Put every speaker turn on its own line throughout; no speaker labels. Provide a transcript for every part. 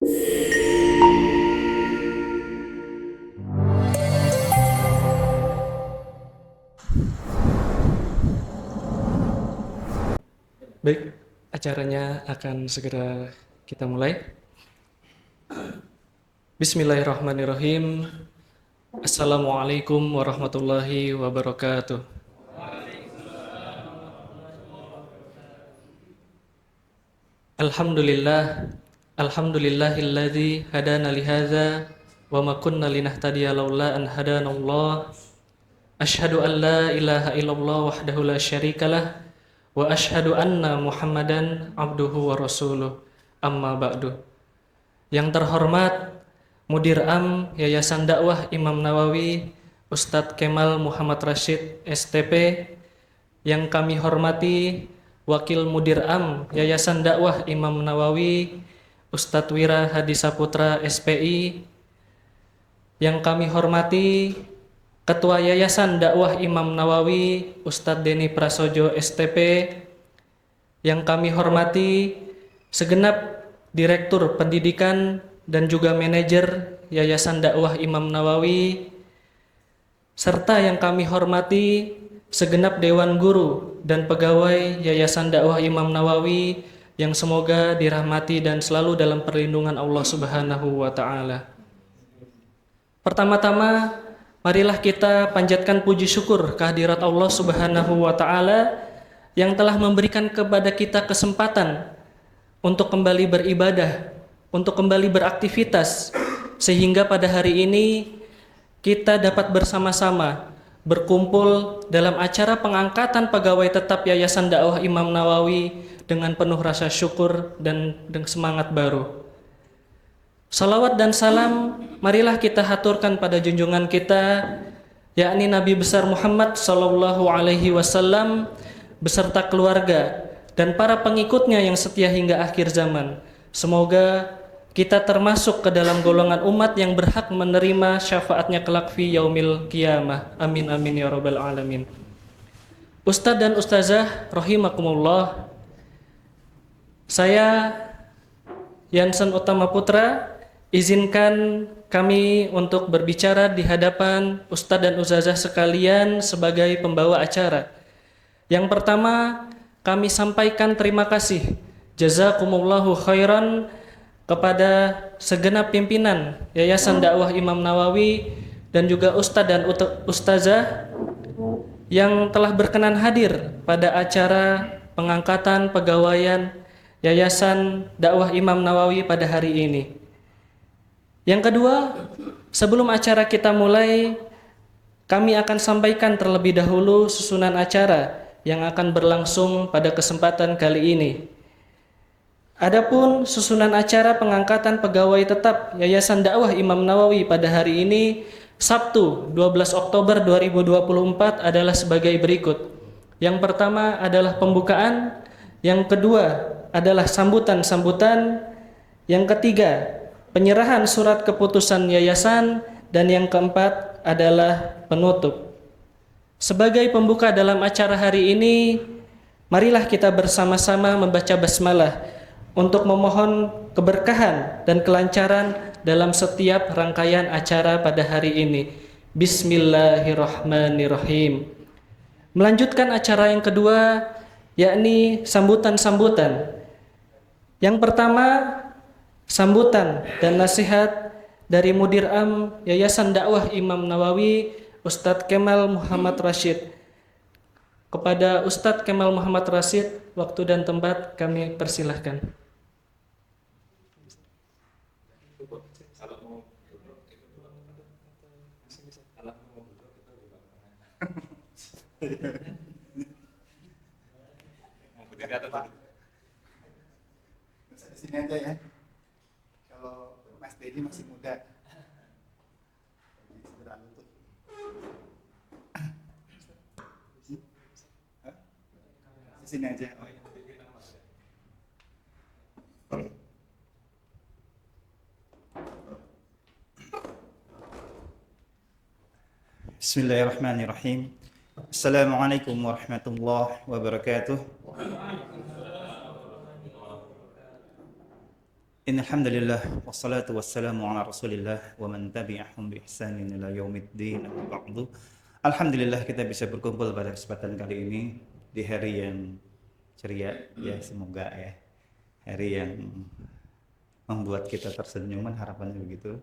Baik, acaranya akan segera kita mulai. Bismillahirrahmanirrahim. Assalamualaikum warahmatullahi wabarakatuh. Alhamdulillah, alhamdulillahilladzi hadana lihadza wa ma kunna linahtadiya laula an hadanallah. Asyhadu an la ilaha illallah wahdahu la syarikalah wa asyhadu anna Muhammadan abduhu wa rasuluh. Amma ba'du. Yang terhormat Mudir Am Yayasan Dakwah Imam Nawawi Ustadz Kemal Muhammad Rashid STP, yang kami hormati Wakil Mudir Am Yayasan Dakwah Imam Nawawi Ustadz Wira Hadi Saputra SPI, yang kami hormati Ketua Yayasan Dakwah Imam Nawawi Ustadz Deni Prasojo STP, yang kami hormati segenap Direktur Pendidikan dan juga manajer Yayasan Dakwah Imam Nawawi, serta yang kami hormati segenap Dewan Guru dan pegawai Yayasan Dakwah Imam Nawawi yang semoga dirahmati dan selalu dalam perlindungan Allah Subhanahu wa Ta'ala. Pertama-tama, marilah kita panjatkan puji syukur kehadirat Allah Subhanahu wa Ta'ala yang telah memberikan kepada kita kesempatan untuk kembali beribadah, untuk kembali beraktivitas, sehingga pada hari ini kita dapat bersama-sama berkumpul dalam acara pengangkatan pegawai tetap Yayasan Dakwah Imam Nawawi dengan penuh rasa syukur dan semangat baru. Salawat dan salam marilah kita haturkan pada junjungan kita, yakni Nabi besar Muhammad sallallahu alaihi wasallam beserta keluarga dan para pengikutnya yang setia hingga akhir zaman. Semoga kita termasuk ke dalam golongan umat yang berhak menerima syafaatnya kelak fi yaumil qiyamah. Amin amin ya rabbal alamin. Ustadz dan ustazah rahimakumullah, saya Yansen Utama Putra izinkan kami untuk berbicara di hadapan Ustadz dan ustazah sekalian sebagai pembawa acara. Yang pertama, kami sampaikan terima kasih jazakumullahu khairan kepada segenap pimpinan Yayasan Dakwah Imam Nawawi dan juga Ustadz dan Ustazah yang telah berkenan hadir pada acara pengangkatan pegawaian Yayasan Dakwah Imam Nawawi pada hari ini. Yang kedua, sebelum acara kita mulai, kami akan sampaikan terlebih dahulu susunan acara yang akan berlangsung pada kesempatan kali ini. Adapun susunan acara pengangkatan pegawai tetap Yayasan Dakwah Imam Nawawi pada hari ini, Sabtu 12 Oktober 2024 adalah sebagai berikut. Yang pertama adalah pembukaan, yang kedua adalah sambutan-sambutan, yang ketiga penyerahan surat keputusan yayasan, dan yang keempat adalah penutup. Sebagai pembuka dalam acara hari ini, marilah kita bersama-sama membaca basmalah untuk memohon keberkahan dan kelancaran dalam setiap rangkaian acara pada hari ini. Bismillahirrahmanirrahim. Melanjutkan acara yang kedua, yakni sambutan-sambutan. Yang pertama, sambutan dan nasihat dari Mudir Am Yayasan Dakwah Imam Nawawi Ustadz Kemal Muhammad Rashid. Kepada Ustadz Kemal Muhammad Rashid, waktu dan tempat kami persilahkan.
Di sini aja ya. Kalau Mas Dedi masih muda. Di sini aja. Oh, iya. Bismillahirrahmanirrahim. Assalamualaikum warahmatullahi wabarakatuh. إن
Innalhamdulillah wassalatu wassalamu ala Rasulillah wa man tabi'ahum bi ihsanin ila yaumiddin amma ba'du. Alhamdulillah kita bisa berkumpul pada kesempatan kali ini di hari yang ceria ya, semoga ya. Hari yang membuat kita tersenyum, harapannya begitu.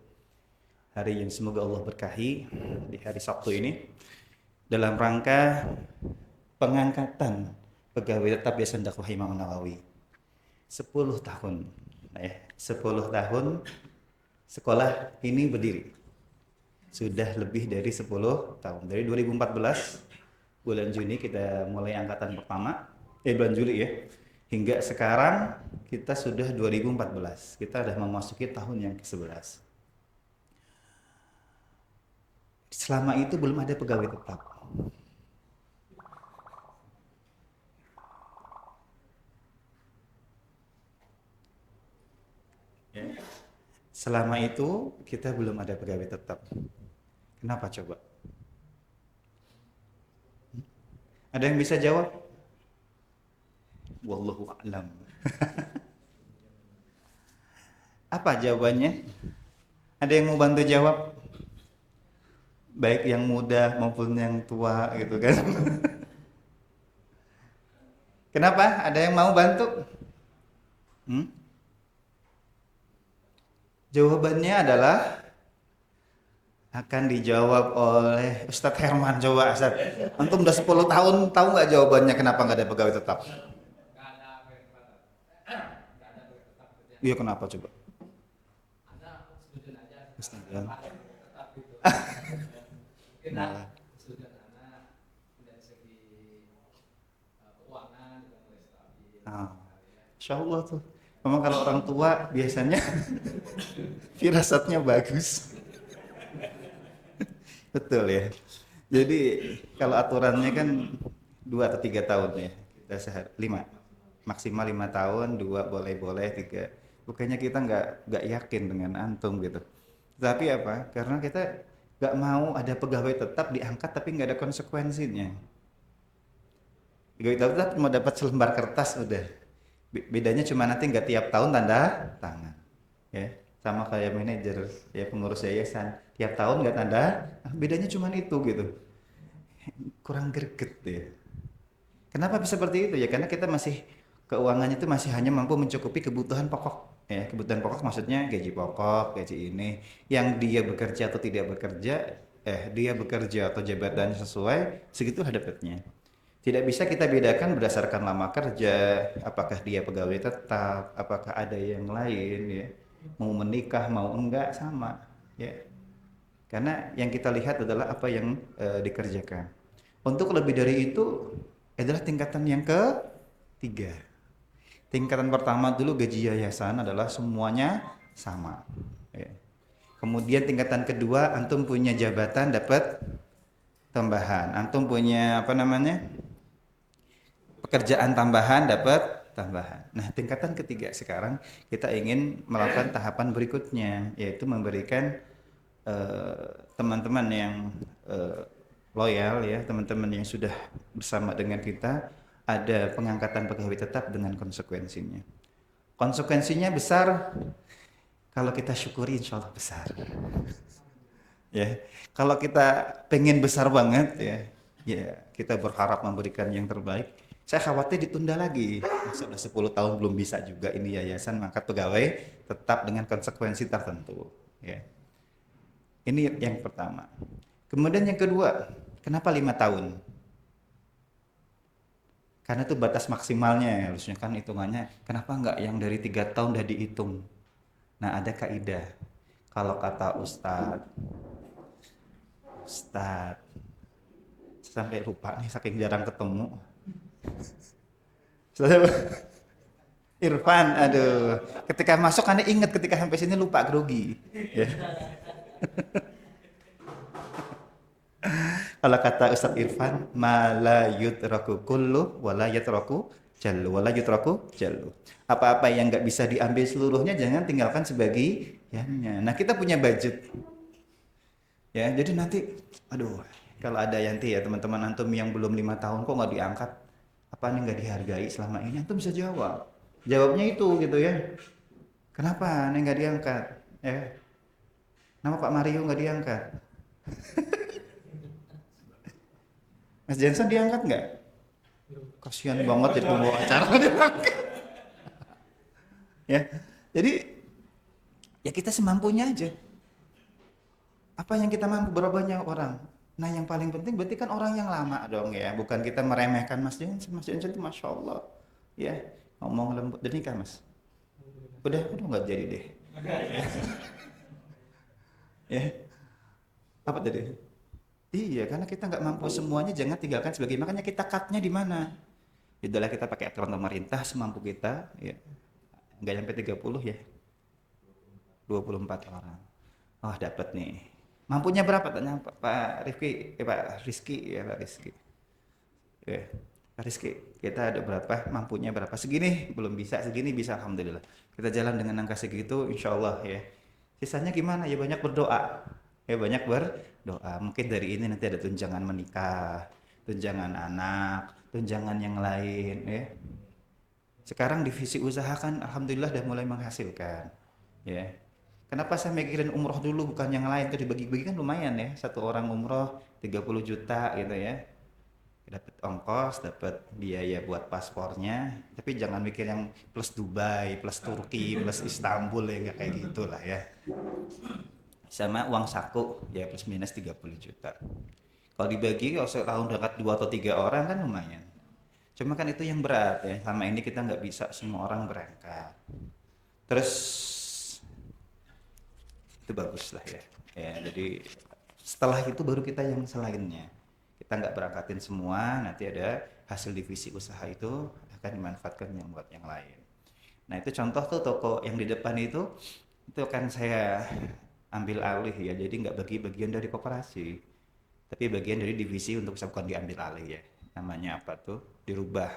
Hari yang semoga Allah berkahi di hari Sabtu ini dalam rangka pengangkatan pegawai tetap Yayasan Dakwah Imam Nawawi 10 tahun. 10 tahun sekolah ini berdiri. Sudah lebih dari 10 tahun. Dari 2014 bulan Juni kita mulai angkatan pertama, bulan Juli ya. Hingga sekarang kita sudah 2014. Kita sudah memasuki tahun yang ke-11. Selama itu belum ada pegawai tetap. Selama itu kita belum ada pegawai tetap. Kenapa coba? Ada yang bisa jawab? Wallahu a'lam. Apa jawabannya? Ada yang mau bantu jawab? Baik yang muda maupun yang tua gitu kan. Kenapa? Ada yang mau bantu? Jawabannya adalah akan dijawab oleh Ustadz Herman. Coba Ustadz, antum udah 10 tahun, tahu nggak jawabannya kenapa nggak ada pegawai tetap? Iya, kenapa coba? Insya Allah tuh. Memang kalau orang tua biasanya firasatnya bagus. Betul ya. Jadi kalau aturannya kan 2 atau 3 tahun ya. Kita 5. Maksimal 5 tahun, 2 boleh-boleh, 3. Bukannya kita nggak yakin dengan antum gitu. Tapi apa? Karena kita nggak mau ada pegawai tetap diangkat tapi nggak ada konsekuensinya. Pegawai tetap cuma dapat selembar kertas udah. Bedanya cuma nanti nggak tiap tahun tanda tangan, ya sama kayak manajer ya, pengurus yayasan tiap tahun nggak tanda, bedanya cuma itu gitu, kurang greget ya. Kenapa bisa seperti itu ya? Karena kita masih keuangannya itu masih hanya mampu mencukupi kebutuhan pokok ya, kebutuhan pokok maksudnya gaji pokok, gaji ini, yang dia bekerja atau tidak bekerja, dia bekerja atau jabatannya sesuai segitulah dapatnya. Tidak bisa kita bedakan berdasarkan lama kerja, apakah dia pegawai tetap, apakah ada yang lain ya. Mau menikah mau enggak sama ya. Karena yang kita lihat adalah apa yang dikerjakan. Untuk lebih dari itu adalah tingkatan yang ketiga. Tingkatan pertama dulu gaji yayasan adalah semuanya sama ya. Kemudian tingkatan kedua antum punya jabatan dapat tambahan, antum punya pekerjaan tambahan dapat tambahan. Nah, tingkatan ketiga sekarang kita ingin melakukan tahapan berikutnya, yaitu memberikan teman-teman yang loyal ya, teman-teman yang sudah bersama dengan kita, ada pengangkatan pegawai tetap dengan konsekuensinya. Konsekuensinya besar, kalau kita syukuri insya Allah besar. Ya, kalau kita pengen besar banget ya kita berharap memberikan yang terbaik. Saya khawatir ditunda lagi. Sudah 10 tahun belum bisa juga ini yayasan mengangkat pegawai tetap dengan konsekuensi tertentu. Ya. Ini yang pertama. Kemudian yang kedua, kenapa 5 tahun? Karena itu batas maksimalnya, harusnya kan hitungannya. Kenapa enggak yang dari 3 tahun udah dihitung? Nah, ada kaidah. Kalau kata Ustadz, sampai lupa nih saking jarang ketemu. Irfan, aduh, ketika masuk Anda ingat, ketika sampai sini lupa, grogi ya. Kalau kata Ustadz Irfan, ma la yutraku kullu wa la yutraku jallu wa la yutraku jallu. Apa-apa yang nggak bisa diambil seluruhnya jangan tinggalkan sebagiannya. Nah, kita punya budget ya, jadi nanti aduh, kalau ada yanti ya teman-teman antum yang belum 5 tahun kok nggak diangkat, apa nih nggak dihargai selama ini, antum bisa jawabnya itu gitu ya. Kenapa Neng nggak diangkat? Nama Pak Mario nggak diangkat? Mas Jensen diangkat nggak? Kasihan banget jadi pembawa acara. Ya, jadi ya kita semampunya aja. Apa yang kita mampu, berapa banyak orang. Nah yang paling penting berarti kan orang yang lama dong ya. Bukan kita meremehkan Mas Jensen. Mas Jensen itu Masya Allah. Ya, ngomong lembut. Dan nikah Mas? Udah nggak jadi deh. Ya, apa tadi? Iya, karena kita nggak mampu semuanya, jangan tinggalkan sebagai, makanya kita cutnya di mana? Itulah kita pakai aturan pemerintah semampu kita, ya. Nggak sampai 30 ya. 24 orang. Oh, dapat nih. Mampunya berapa? Tanya Pak Rifki, Pak Rizky ya, Pak Rizky. Ya, Pak Rizky, kita ada berapa? Mampunya berapa? Segini belum bisa, segini bisa, alhamdulillah. Kita jalan dengan angka segitu, insya Allah ya. Sisanya gimana? Ya banyak berdoa. Ya banyak berdoa. Mungkin dari ini nanti ada tunjangan menikah, tunjangan anak, tunjangan yang lain ya. Sekarang divisi usaha kan alhamdulillah udah mulai menghasilkan. Ya. Kenapa saya mikirin umroh dulu bukan yang lain? Tuh dibagi-bagi kan lumayan ya. Satu orang umroh 30 juta gitu ya. Dapat ongkos, dapat biaya buat paspornya, tapi jangan mikir yang plus Dubai, plus Turki, plus Istanbul ya, nggak kayak gitulah ya. Sama uang saku ya plus minus 30 juta. Kalau dibagi kalau setahun dapat 2 atau 3 orang kan lumayan. Cuma kan itu yang berat ya. Sama ini kita nggak bisa semua orang berangkat. Terus itu bagus lah ya. Ya jadi setelah itu baru kita yang selainnya. Kita nggak berangkatin semua, nanti ada hasil divisi usaha itu akan dimanfaatkan yang buat yang lain. Nah itu contoh tuh toko yang di depan itu kan saya ambil alih ya, jadi nggak bagian dari koperasi, tapi bagian dari divisi untuk bukan diambil alih ya. Namanya apa tuh? Dirubah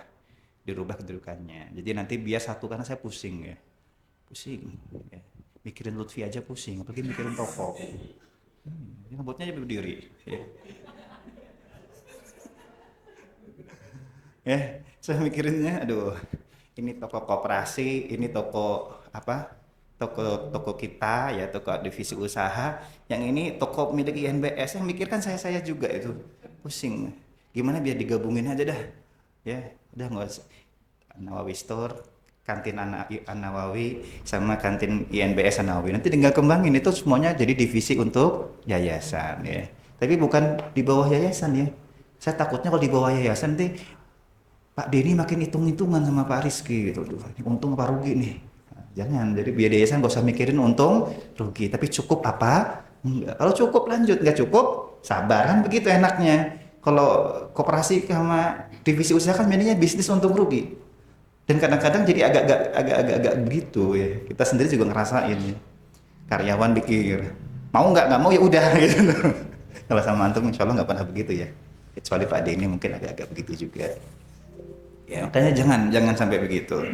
kedudukannya. Jadi nanti biar satu, karena saya pusing ya, ya. Mikirin Lutfi aja pusing, apalagi mikirin toko. Ini rambutnya aja berdiri. Ya. Ya, saya mikirinnya, aduh, ini toko koperasi, ini toko apa? Toko kita ya, toko divisi usaha. Yang ini toko milik INBS. Yang mikirkan saya juga itu pusing. Gimana biar digabungin aja dah. Ya, udah nggak usah. Nawawi Store, kantin An-Nawawi sama kantin INBS An-Nawawi. Nanti tinggal kembangin itu semuanya jadi divisi untuk yayasan ya. Tapi bukan di bawah yayasan ya. Saya takutnya kalau di bawah yayasan nanti Pak Denny makin hitung-hitungan sama Pak Rizky gitu. Untung apa rugi nih? Nah, jangan. Jadi biar yayasan gak usah mikirin untung rugi. Tapi cukup apa? Enggak. Kalau cukup lanjut, nggak cukup sabaran begitu enaknya. Kalau koperasi sama divisi usaha kan mainnya bisnis untung rugi. Dan kadang-kadang jadi agak begitu ya. Kita sendiri juga ngerasain ya. Karyawan pikir mau nggak mau ya udah gitu. Kalau sama antum insya Allah nggak pernah begitu ya. Kecuali Pak Denny mungkin agak begitu juga. Ya, makanya jangan sampai begitu.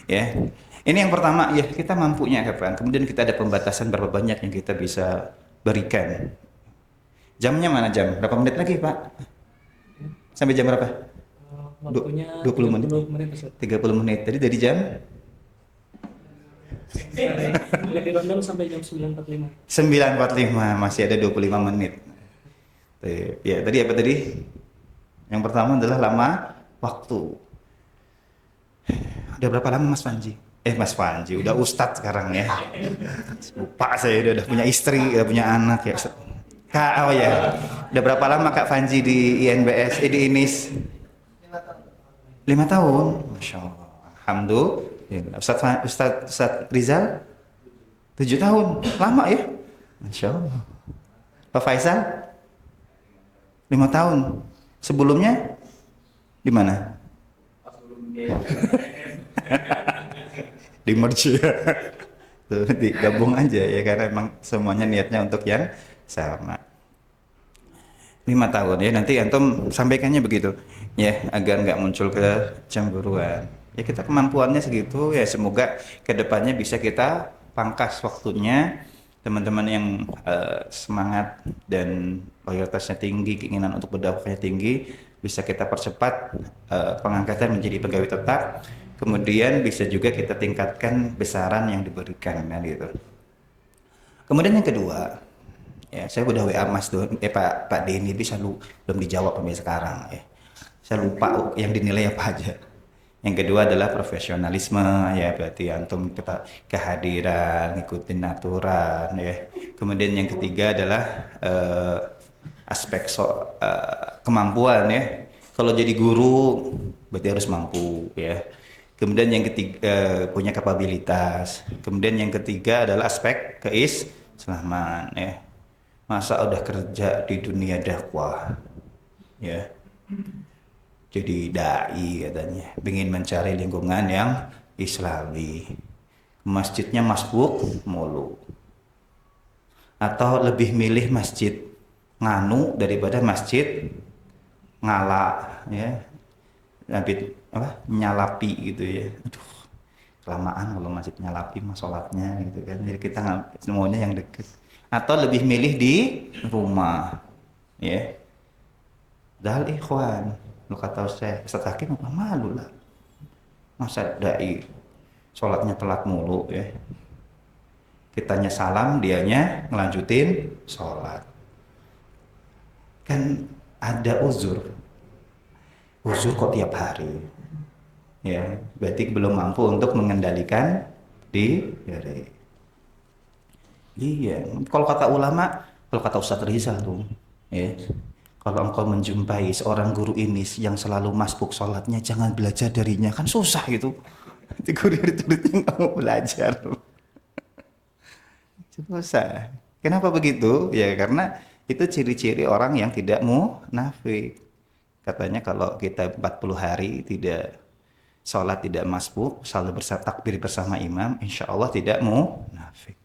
Ya. Ini yang pertama ya, kita mampunya kapan. Kemudian kita ada pembatasan berapa banyak yang kita bisa berikan. Jamnya mana jam? Berapa menit lagi, Pak? Sampai jam berapa?
Waktunya
20 menit. 30 menit. Tadi dari jam
dari rondang sampai jam 9.45.
9.45, masih ada 25 menit. Ya, tadi apa tadi? Yang pertama adalah lama waktu. Udah berapa lama Mas Panji? Mas Panji, udah ustadz sekarang ya. Lupa saya udah punya istri, udah punya anak ya. Kak, oh ya. Udah berapa lama Kak Panji di INBS, di INIS? 5 tahun. Masya Allah. Alhamdulillah. Ustadz Rizal? 7 tahun. Lama ya? Masya Allah. Pak Faisal? 5 tahun. Sebelumnya? Di mana? Di merge ya. Tuh, digabung aja ya, karena emang semuanya niatnya untuk yang sama. 5 tahun ya, nanti antum sampaikannya begitu ya, agar nggak muncul kecemburuan ya. Kita kemampuannya segitu ya, semoga kedepannya bisa kita pangkas waktunya. Teman-teman yang semangat dan loyalitasnya tinggi, keinginan untuk berdakwahnya tinggi, bisa kita percepat pengangkatan menjadi pegawai tetap. Kemudian bisa juga kita tingkatkan besaran yang diberikan, kan gitu. Kemudian yang kedua, ya saya udah WA Mas Pak Denny, bisa belum dijawab sampai sekarang ya. Saya lupa yang dinilai apa aja. Yang kedua adalah profesionalisme, ya berarti antum kita kehadiran, ngikutin aturan ya. Kemudian yang ketiga adalah aspek kemampuan ya. Kalau jadi guru berarti harus mampu ya. Kemudian yang ketiga punya kapabilitas. Kemudian yang ketiga adalah aspek keislaman ya. Masa udah kerja di dunia dakwah ya. Jadi dai katanya, ingin mencari lingkungan yang islami. Masjidnya masbuk mulu. Atau lebih milih masjid nganu daripada masjid ngala ya. Lebih nyalapi gitu ya. Aduh, kelamaan kalau masjid nyalapi mas sholatnya gitu kan. Jadi kita semuanya yang deket. Atau lebih milih di rumah ya. Dal ikhwan, lu kata Ustaz Hakim apa malu lah. Masa dai sholatnya telat mulu ya. Kitanya salam, dianya ngelanjutin sholat. Kan ada uzur. Uzur kok tiap hari. Ya, berarti belum mampu untuk mengendalikan diri. Iya, kalau kata ulama, kalau kata Ustadz Rizal tuh, ya, kalau engkau menjumpai seorang guru ini yang selalu masbuk sholatnya, jangan belajar darinya, kan susah gitu. Nanti guru muridnya nggak mau belajar. Susah. Kenapa begitu? Ya karena itu ciri-ciri orang yang tidak munafik. Katanya kalau kita 40 hari tidak sholat, tidak masbuk, selalu takbir bersama imam, insya Allah tidak munafik.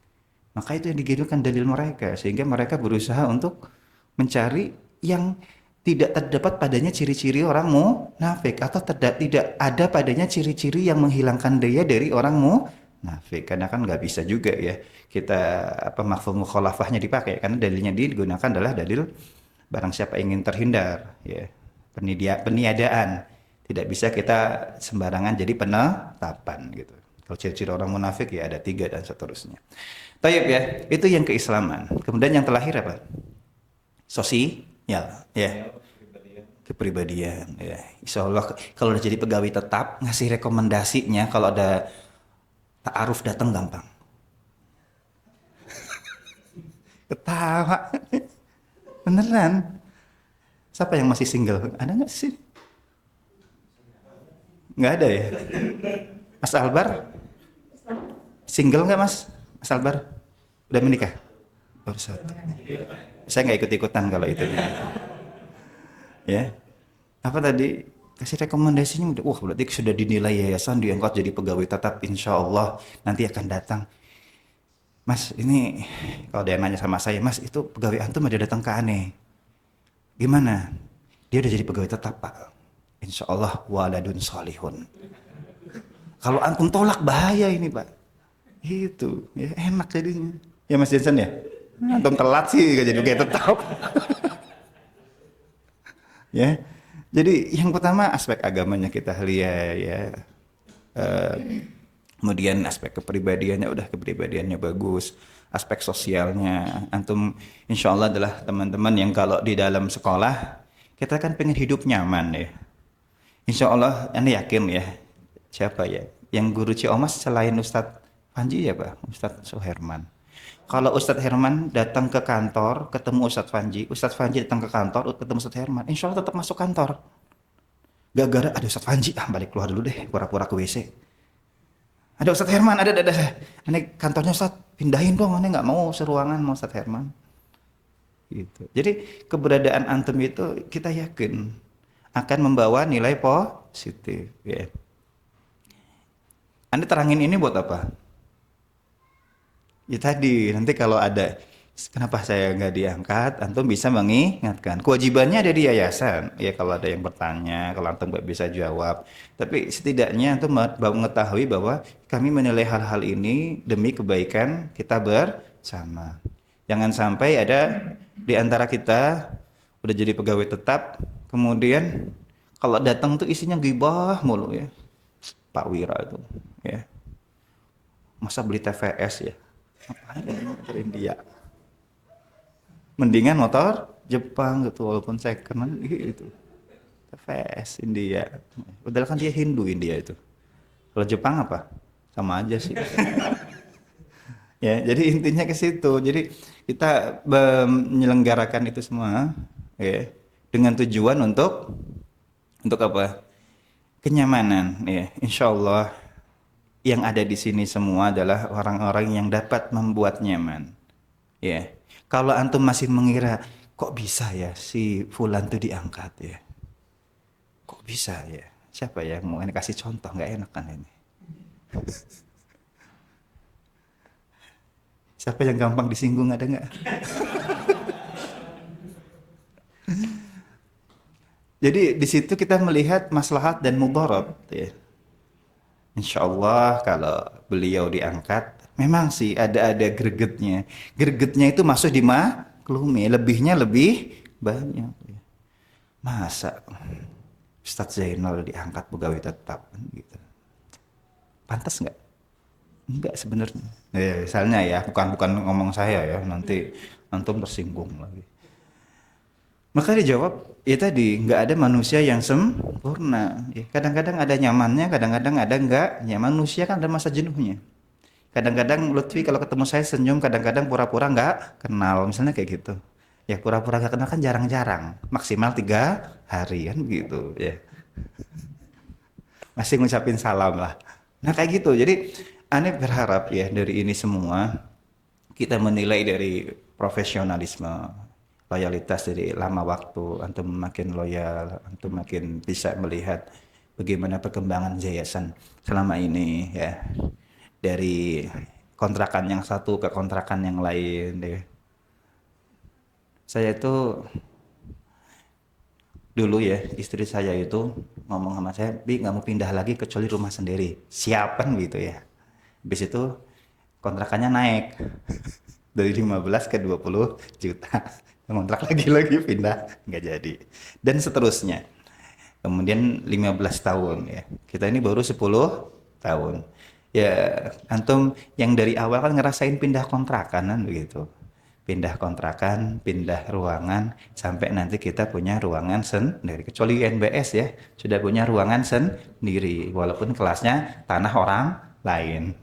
Maka itu yang digitukan dalil mereka, sehingga mereka berusaha untuk mencari yang tidak terdapat padanya ciri-ciri orang munafik, atau tidak ada padanya ciri-ciri yang menghilangkan dia dari orang munafik. Karena kan nggak bisa juga ya kita mafhum mukhalafahnya dipakai, karena dalilnya digunakan adalah dalil barang siapa ingin terhindar ya, peniadaan. Tidak bisa kita sembarangan jadi penetapan gitu. Kalau ciri-ciri orang munafik ya ada 3 dan seterusnya. Tayyib ya, itu yang keislaman. Kemudian yang terakhir apa? Sosial ya. Kepribadian ya. Insya Allah kalau udah jadi pegawai tetap, ngasih rekomendasinya kalau ada ta'aruf datang gampang. Ketawa. Beneran. Siapa yang masih single? Ada nggak sih? Nggak ada ya? Mas Albar? Single nggak mas? Mas Albar? Udah menikah? Baru satu. Saya nggak ikut-ikutan kalau itu. Ya. Apa tadi? Kasih rekomendasinya udah. Wah berarti sudah dinilai yayasan, diangkat jadi pegawai tetap. Insya Allah nanti akan datang. Mas ini kalau dia nanya sama saya, mas itu pegawai antum ada datang ke aneh. Gimana? Dia udah jadi pegawai tetap pak. Insya Allah waladun solihun. Kalau antum tolak bahaya ini pak. Itu ya enak jadinya. Ya Mas Jensen ya. Antum telat sih gak jadi pegawai tetap. Ya. Jadi yang pertama aspek agamanya kita lihat ya. Kemudian aspek kepribadiannya udah kepribadiannya bagus. Aspek sosialnya antum insya Allah adalah teman-teman yang kalau di dalam sekolah kita kan pengen hidup nyaman ya. Insya Allah, Anda yakin ya, siapa ya? Yang guru Ciomas selain Ustadz Panji ya Pak? Ustadz Suherman. Kalau Ustadz Herman datang ke kantor, ketemu Ustadz Panji datang ke kantor, ketemu Ustadz Herman, insya Allah tetap masuk kantor. Gara-gara ada Ustadz Panji, balik keluar dulu deh, pura-pura ke WC. Ada Ustadz Herman, ada. Ini kantornya Ustadz, pindahin dong, ini nggak mau seruangan mau Ustadz Herman. Gitu. Jadi keberadaan antum itu kita yakin akan membawa nilai positif ya. Anda terangin ini buat apa? Ya tadi nanti kalau ada kenapa saya nggak diangkat, antum bisa mengingatkan. Kewajibannya ada di yayasan ya, kalau ada yang bertanya, kalau antum nggak bisa jawab, tapi setidaknya antum mengetahui bahwa kami menilai hal-hal ini demi kebaikan kita bersama. Jangan sampai ada di antara kita udah jadi pegawai tetap, kemudian kalau datang tuh isinya ghibah mulu ya. Pak Wira itu, ya. Masa beli TVS ya? Ngapain ya motor India? Mendingan motor Jepang gitu, walaupun second gitu. TVS India. Padahal kan dia Hindu India itu. Kalau Jepang apa? Sama aja sih. Ya, jadi intinya ke situ. Jadi kita menyelenggarakan itu semua, ya, dengan tujuan untuk apa? Kenyamanan, ya. Insya Allah yang ada di sini semua adalah orang-orang yang dapat membuat nyaman, ya. Kalau antum masih mengira kok bisa ya si Fulan tuh diangkat ya, kok bisa ya? Siapa ya mau ini kasih contoh, nggak enak kan ini? Siapa yang gampang disinggung, ada nggak? Jadi di situ kita melihat maslahat dan mudarat, ya. Insya Allah kalau beliau diangkat, memang sih ada gregetnya. Gregetnya itu masuk di maklumi, lebihnya lebih banyak. Ya. Masa Ustadz Zainal diangkat pegawai tetap, kan gitu. Pantas nggak? Enggak sebenarnya. Ya, misalnya ya, bukan ngomong saya ya, nanti antum tersinggung lagi. Maka dijawab, ya tadi nggak ada manusia yang sempurna. Ya, kadang-kadang ada nyamannya, kadang-kadang ada nggak. Ya manusia kan ada masa jenuhnya. Kadang-kadang Lutfi kalau ketemu saya senyum, kadang-kadang pura-pura nggak kenal, misalnya kayak gitu. Ya pura-pura nggak kenal kan jarang-jarang, maksimal 3 hari kan gitu. Ya masih ngucapin salam lah. Nah kayak gitu. Jadi aneh berharap ya dari ini semua kita menilai dari profesionalisme, loyalitas dari lama waktu, antum makin loyal, antum makin bisa melihat bagaimana perkembangan yayasan selama ini ya. Dari kontrakan yang satu ke kontrakan yang lain deh. Saya itu dulu ya, istri saya itu ngomong sama saya, Bi nggak mau pindah lagi kecuali rumah sendiri. Siapan gitu ya. Habis itu kontrakannya naik dari 15 ke 20 juta. Ngontrak lagi pindah nggak jadi. Dan seterusnya. Kemudian 15 tahun ya. Kita ini baru 10 tahun. Ya, antum yang dari awal kan ngerasain pindah kontrakan kan begitu. Pindah kontrakan, pindah ruangan, sampai nanti kita punya ruangan sendiri. Kecuali NBS ya, sudah punya ruangan sendiri, walaupun kelasnya tanah orang lain.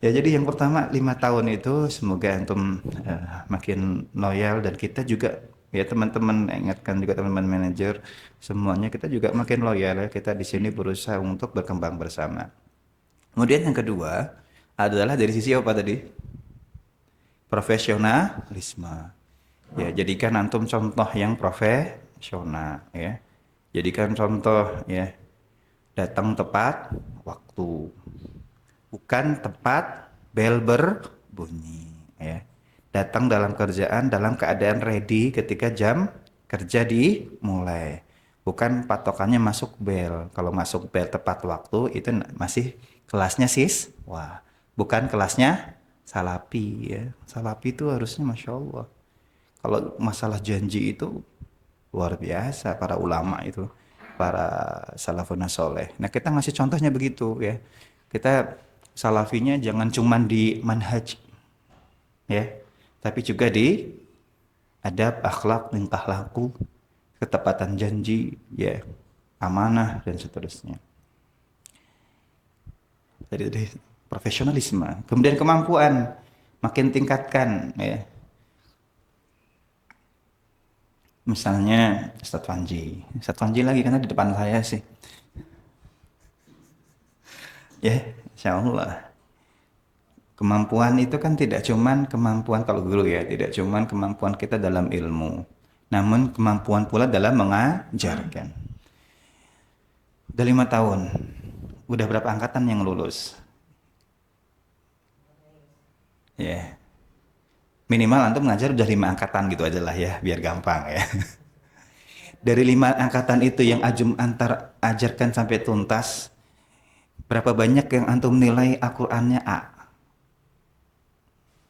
Ya jadi yang pertama 5 tahun itu semoga antum makin loyal dan kita juga ya teman-teman ingatkan juga teman-teman manajer semuanya kita juga makin loyal ya, kita di sini berusaha untuk berkembang bersama. Kemudian yang kedua adalah dari sisi apa tadi? Profesionalisme. Ya, jadikan antum contoh yang profesional ya. Jadikan contoh ya. Datang tepat waktu. Bukan tepat bel berbunyi ya. Datang dalam kerjaan dalam keadaan ready ketika jam kerja dimulai. Bukan patokannya masuk bel. Kalau masuk bel tepat waktu itu masih kelasnya siswa. Bukan kelasnya salapi ya. Salapi itu harusnya Masya Allah. Kalau masalah janji itu luar biasa para ulama itu, para salafun soleh. Nah kita ngasih contohnya begitu ya. Kita salafinya jangan cuman di manhaj ya, tapi juga di adab, akhlak, tingkah laku, ketepatan janji ya, amanah dan seterusnya. Jadi profesionalisme, kemudian kemampuan makin tingkatkan ya. Misalnya Ustadz Panji lagi karena di depan saya sih. Ya, insya Allah. Kemampuan itu kan tidak cuman kemampuan kalau dulu ya, tidak cuman kemampuan kita dalam ilmu, namun kemampuan pula dalam mengajarkan. Udah 5 tahun, udah berapa angkatan yang lulus? Ya, minimal antum ngajar udah 5 angkatan gitu aja lah ya, biar gampang ya. Dari 5 angkatan itu yang ajum antar ajarkan sampai tuntas, berapa banyak yang antum nilai Al-Qur'annya A?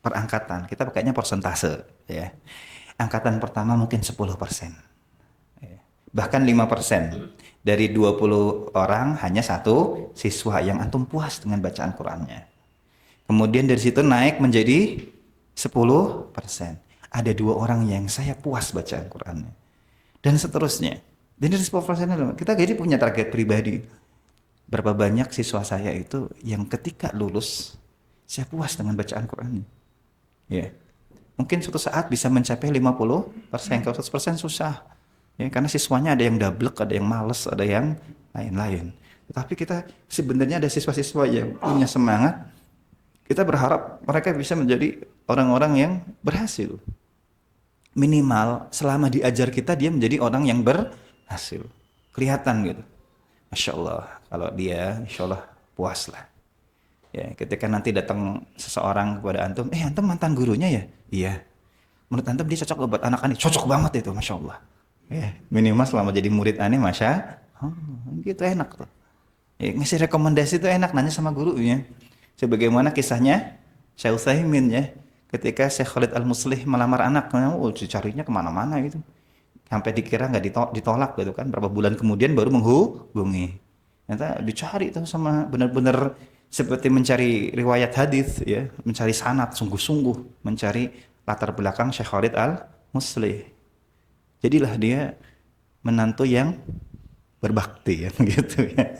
Per angkatan, kita pakainya persentase ya. Angkatan pertama mungkin 10%. Ya. Bahkan 5%. Dari 20 orang hanya satu siswa yang antum puas dengan bacaan Qur'annya. Kemudian dari situ naik menjadi 10%. Ada 2 orang yang saya puas bacaan Qur'annya. Dan seterusnya. Dan dari 10% kita jadi punya target pribadi. Berapa banyak siswa saya itu yang ketika lulus saya puas dengan bacaan Qur'annya. Ya. Mungkin suatu saat bisa mencapai 50%, kalau 100% susah. Ya, karena siswanya ada yang dablek, ada yang males, ada yang lain-lain. Tetapi kita sebenarnya ada siswa-siswa yang punya semangat. Kita berharap mereka bisa menjadi orang-orang yang berhasil. Minimal selama diajar kita dia menjadi orang yang berhasil. Kelihatan gitu. Masya Allah, kalau dia insya Allah puas lah. Ya, ketika nanti datang seseorang kepada antum, antum mantan gurunya ya? Iya. Menurut antum dia cocok buat anak aneh? Cocok banget itu, Masya Allah. Ya, minimal selama jadi murid aneh, gitu enak tuh. Ya, ngasih rekomendasi itu enak, nanya sama gurunya. Sebagaimana kisahnya Syekh Utsaimin ya, ketika Syekh Khalid Al-Muslih melamar anaknya, dicarinya kemana-mana gitu. Sampai dikira nggak ditolak gitu kan. Berapa bulan kemudian baru menghubungi. Ternyata dicari tuh sama benar-benar seperti mencari riwayat hadis ya, mencari sanad sungguh-sungguh, mencari latar belakang Syekh Khalid Al-Muslih. Jadilah dia menantu yang berbakti ya, gitu ya.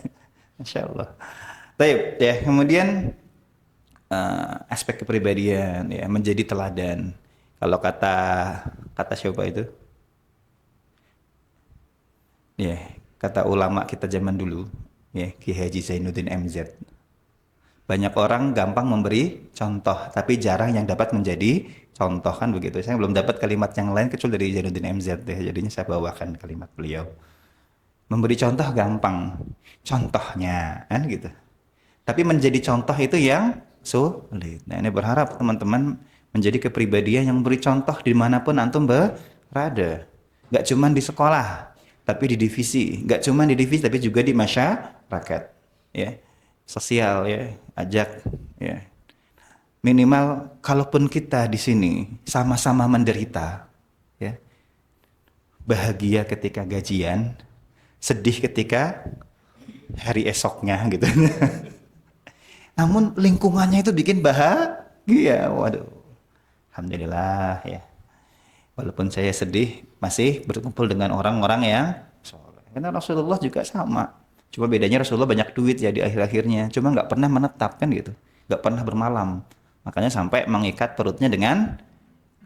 Masya Allah. Baik ya, kemudian aspek kepribadian ya, menjadi teladan. Kalau kata siapa itu? Ya, kata ulama kita zaman dulu, ya, Ki Haji Zainuddin MZ. Banyak orang gampang memberi contoh, tapi jarang yang dapat menjadi contoh, kan begitu. Saya belum dapat kalimat yang lain kecuali dari Zainuddin MZ ya. Jadinya saya bawakan kalimat beliau. Memberi contoh gampang, contohnya kan gitu. Tapi menjadi contoh itu yang sulit. Nah, ini berharap teman-teman menjadi kepribadian yang memberi contoh dimanapun antum berada. Gak cuma di sekolah, tapi di divisi. Gak cuma di divisi, tapi juga di masyarakat. Ya, sosial ya, ajak ya. Minimal kalaupun kita di sini sama-sama menderita, ya, bahagia ketika gajian, sedih ketika hari esoknya gitu. Namun lingkungannya itu bikin bahagia. Waduh, alhamdulillah ya. Walaupun saya sedih, masih berkumpul dengan orang-orang yang soleh. Karena Rasulullah juga sama. Cuma bedanya Rasulullah banyak duit ya di akhir-akhirnya. Cuma nggak pernah menetap kan gitu, nggak pernah bermalam. Makanya sampai mengikat perutnya dengan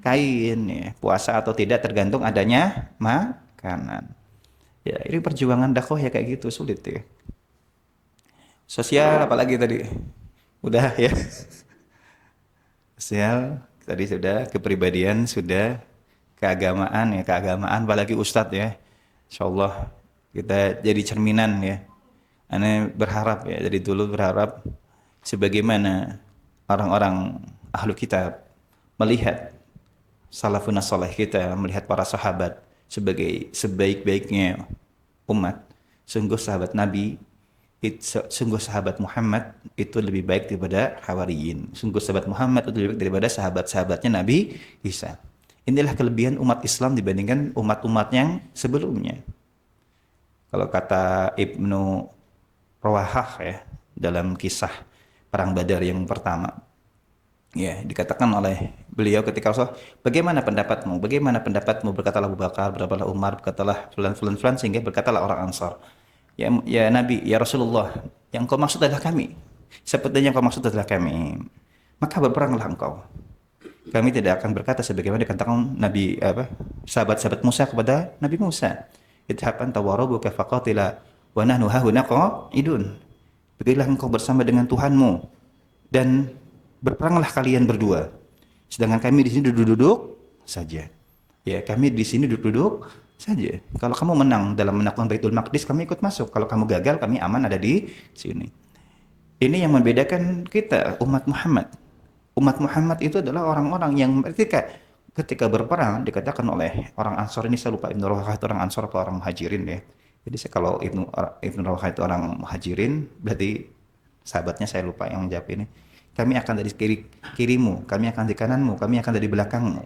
kain ya. Puasa atau tidak tergantung adanya makanan. Ya, ini perjuangan dakwah ya kayak gitu, sulit ya. Sosial apalagi tadi? Udah ya. Sosial tadi sudah, kepribadian sudah, keagamaan ya, keagamaan apalagi ustadz ya. Insyaallah kita jadi cerminan ya. Ana berharap ya, dari dulu berharap sebagaimana orang-orang ahlu kitab melihat salafun salih kita, melihat para sahabat sebagai sebaik-baiknya umat. Sungguh sahabat Nabi, sungguh sahabat Muhammad itu lebih baik daripada Hawariyin. Sungguh sahabat Muhammad itu lebih baik daripada sahabat-sahabatnya Nabi Isa. Inilah kelebihan umat Islam dibandingkan umat-umat yang sebelumnya. Kalau kata Ibnu Rawahah ya, dalam kisah Perang Badar yang pertama, ya, dikatakan oleh beliau ketika Rasul, bagaimana pendapatmu? Bagaimana pendapatmu? Berkatalah Abu Bakar, berkatalah Umar, berkatalah fulan, sehingga berkatalah orang Ansar. Ya Nabi, ya Rasulullah, yang kau maksud adalah kami. Sepertinya yang kau maksud adalah kami. Maka berperanglah engkau. Kami tidak akan berkata sebagaimana dikatakan Nabi sahabat-sahabat Musa kepada Nabi Musa. Idhab anta wa rabbuka faqatila wa nahnu hahuna qa'idun. Pergilah engkau bersama dengan Tuhanmu dan berperanglah kalian berdua. Sedangkan kami di sini duduk-duduk saja. Ya, kami di sini duduk-duduk saja. Kalau kamu menang dalam menaklukkan Baitul Maqdis, kami ikut masuk. Kalau kamu gagal, kami aman ada di sini. Ini yang membedakan kita, umat Muhammad. Umat Muhammad itu adalah orang-orang yang ketika berperang dikatakan oleh orang Ansor, ini saya lupa Ibnu Rawahah itu orang Ansor atau orang Muhajirin ya. Jadi kalau Ibnu Rawahah itu orang Muhajirin, berarti sahabatnya saya lupa yang menjawab ini. Kami akan dari kirimu, kami akan di kananmu, kami akan dari belakangmu.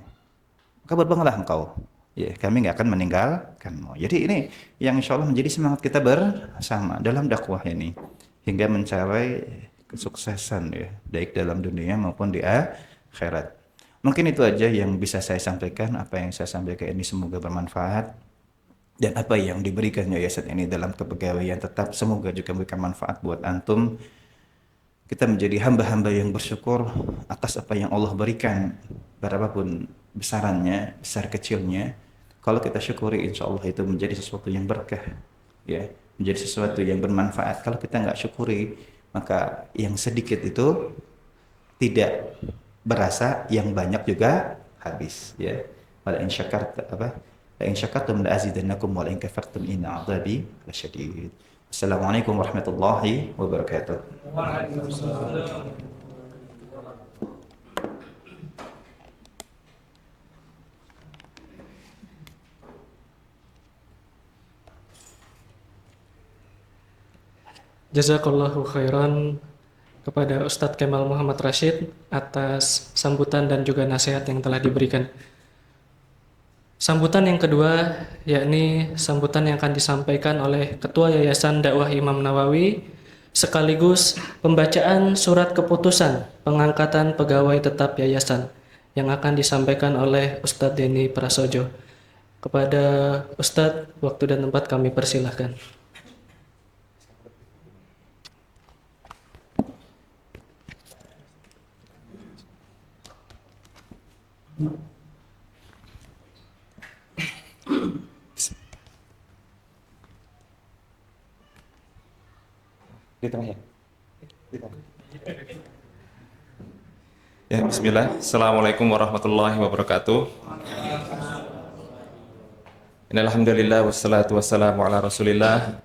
Maka berbanggalah engkau. Ya, kami nggak akan meninggalkanmu. Jadi ini yang insya Allah menjadi semangat kita bersama dalam dakwah ini hingga mencapai kesuksesan ya, baik dalam dunia maupun di akhirat. Mungkin itu aja yang bisa saya sampaikan. Apa yang saya sampaikan ini semoga bermanfaat, dan apa yang diberikan yayasan ini dalam kepegawaian tetap semoga juga memberikan manfaat buat antum. Kita menjadi hamba-hamba yang bersyukur atas apa yang Allah berikan, berapapun besarannya, besar kecilnya. Kalau kita syukuri, insya Allah itu menjadi sesuatu yang berkah, ya, menjadi sesuatu yang bermanfaat. Kalau kita nggak syukuri, maka yang sedikit itu tidak berasa, yang banyak juga habis, ya. Wala in syakartum apa? La in syakartum la azidannakum wa la in kafartum inna 'adzabi lasyadid. Assalamualaikum warahmatullahi wabarakatuh.
Jazakallahu khairan kepada Ustadz Kemal Muhammad Rashid atas sambutan dan juga nasihat yang telah diberikan. Sambutan yang kedua, yakni sambutan yang akan disampaikan oleh Ketua Yayasan Dakwah Imam Nawawi, sekaligus pembacaan surat keputusan pengangkatan pegawai tetap yayasan yang akan disampaikan oleh Ustadz Denny Prasojo. Kepada Ustadz, waktu dan tempat kami persilahkan.
Di tengah ya? Ya, bismillah. Assalamualaikum warahmatullahi wabarakatuh. Innalhamdulillah wassalatu wassalamu ala rasulillah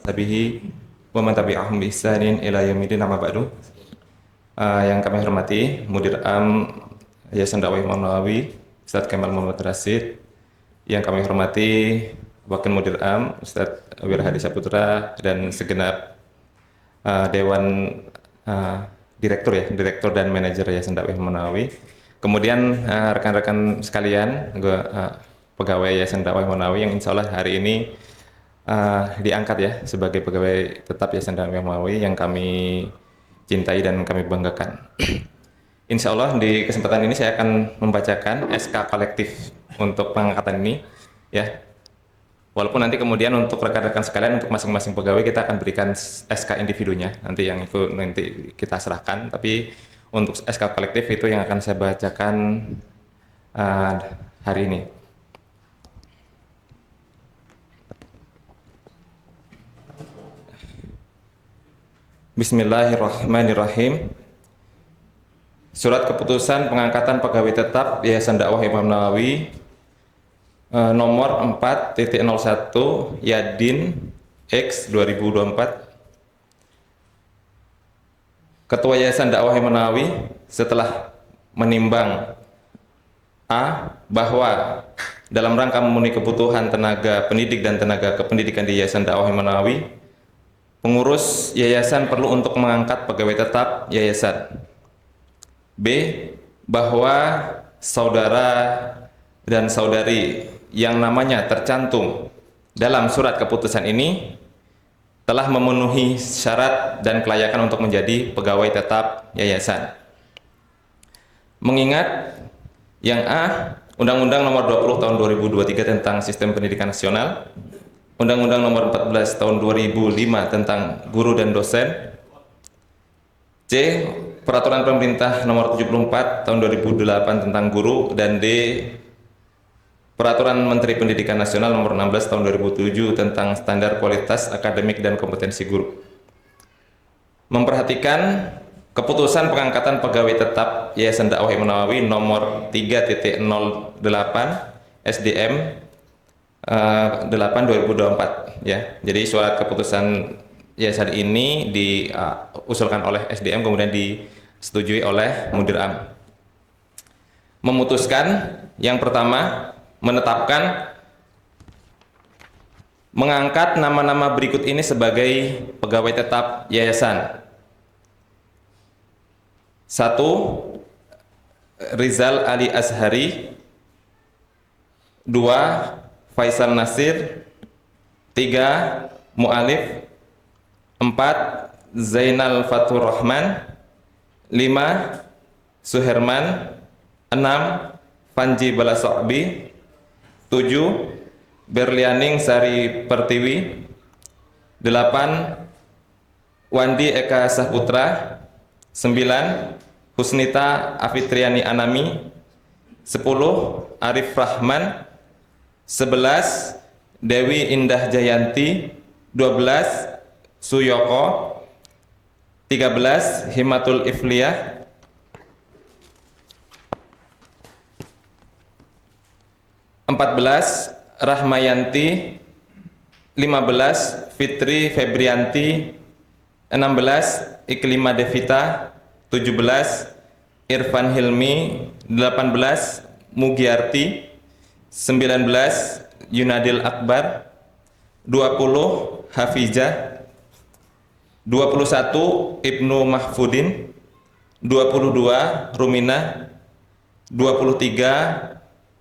sabihi wa man tabi'ahum bi ihsanin ila yaumil amma ba'du. Yang kami hormati Mudir Am Yayasan Dakwah Imam Nawawi, Ustadz Kemal Muhammad Rashid. Yang kami hormati Wakil Mudir Am Ustadz Wirhadi Saputra dan segenap Dewan Direktur dan Manajer Yayasan Dakwah Imam Nawawi. Kemudian rekan-rekan sekalian, pegawai Yayasan Dakwah Imam Nawawi yang insya Allah hari ini diangkat ya sebagai pegawai tetap Yayasan Dakwah Imam Nawawi yang kami cintai dan kami banggakan. Insya Allah di kesempatan ini saya akan membacakan SK kolektif untuk pengangkatan ini ya. Walaupun nanti kemudian untuk rekan-rekan sekalian, untuk masing-masing pegawai kita akan berikan SK individunya, nanti yang itu nanti kita serahkan. Tapi untuk SK kolektif itu yang akan saya bacakan hari ini. Bismillahirrahmanirrahim. Surat keputusan pengangkatan pegawai tetap Yayasan Dakwah Imam Nawawi nomor 4.01 Yadin X 2024. Ketua Yayasan Dakwah Imam Nawawi setelah menimbang A. bahwa dalam rangka memenuhi kebutuhan tenaga pendidik dan tenaga kependidikan di Yayasan Dakwah Imam Nawawi, pengurus yayasan perlu untuk mengangkat pegawai tetap yayasan. B. bahwa saudara dan saudari yang namanya tercantum dalam surat keputusan ini telah memenuhi syarat dan kelayakan untuk menjadi pegawai tetap yayasan. Mengingat yang A, Undang-Undang Nomor 20 Tahun 2023 tentang Sistem Pendidikan Nasional, Undang-Undang Nomor 14 Tahun 2005 tentang Guru dan Dosen. C, Peraturan Pemerintah Nomor 74 Tahun 2008 tentang Guru, dan D, Peraturan Menteri Pendidikan Nasional Nomor 16 Tahun 2007 tentang Standar Kualitas Akademik dan Kompetensi Guru. Memperhatikan keputusan pengangkatan pegawai tetap Yayasan Dakwah Imam Nawawi nomor 3.08 SDM 8/2024 ya. Jadi surat keputusan yayasan ini diusulkan oleh SDM kemudian disetujui oleh Mudir Am. Memutuskan yang pertama, menetapkan mengangkat nama-nama berikut ini sebagai pegawai tetap yayasan. 1. Rizal Ali Azhari 2. Faisal Nasir, 3. Mu'alif, 4. Zainal Fatur Rahman, 5. Suherman, 6. Panji Balasokbi, 7. Berlianing Sari Pertiwi, 8. Wandi Eka Saputra, 9. Husnita Afitriani Anami, 10. Arif Rahman, 11. Dewi Indah Jayanti, 12. Suyoko, 13. Himatul Ifliyah, 14. Rahmayanti, 15. Fitri Febrianti, 16. Iklima Devita, 17. Irfan Hilmi, 18. Mugiarti, 19. Yunadil Akbar, 20. Hafizah, 21. Ibnu Mahfudin, 22. Rumina, 23.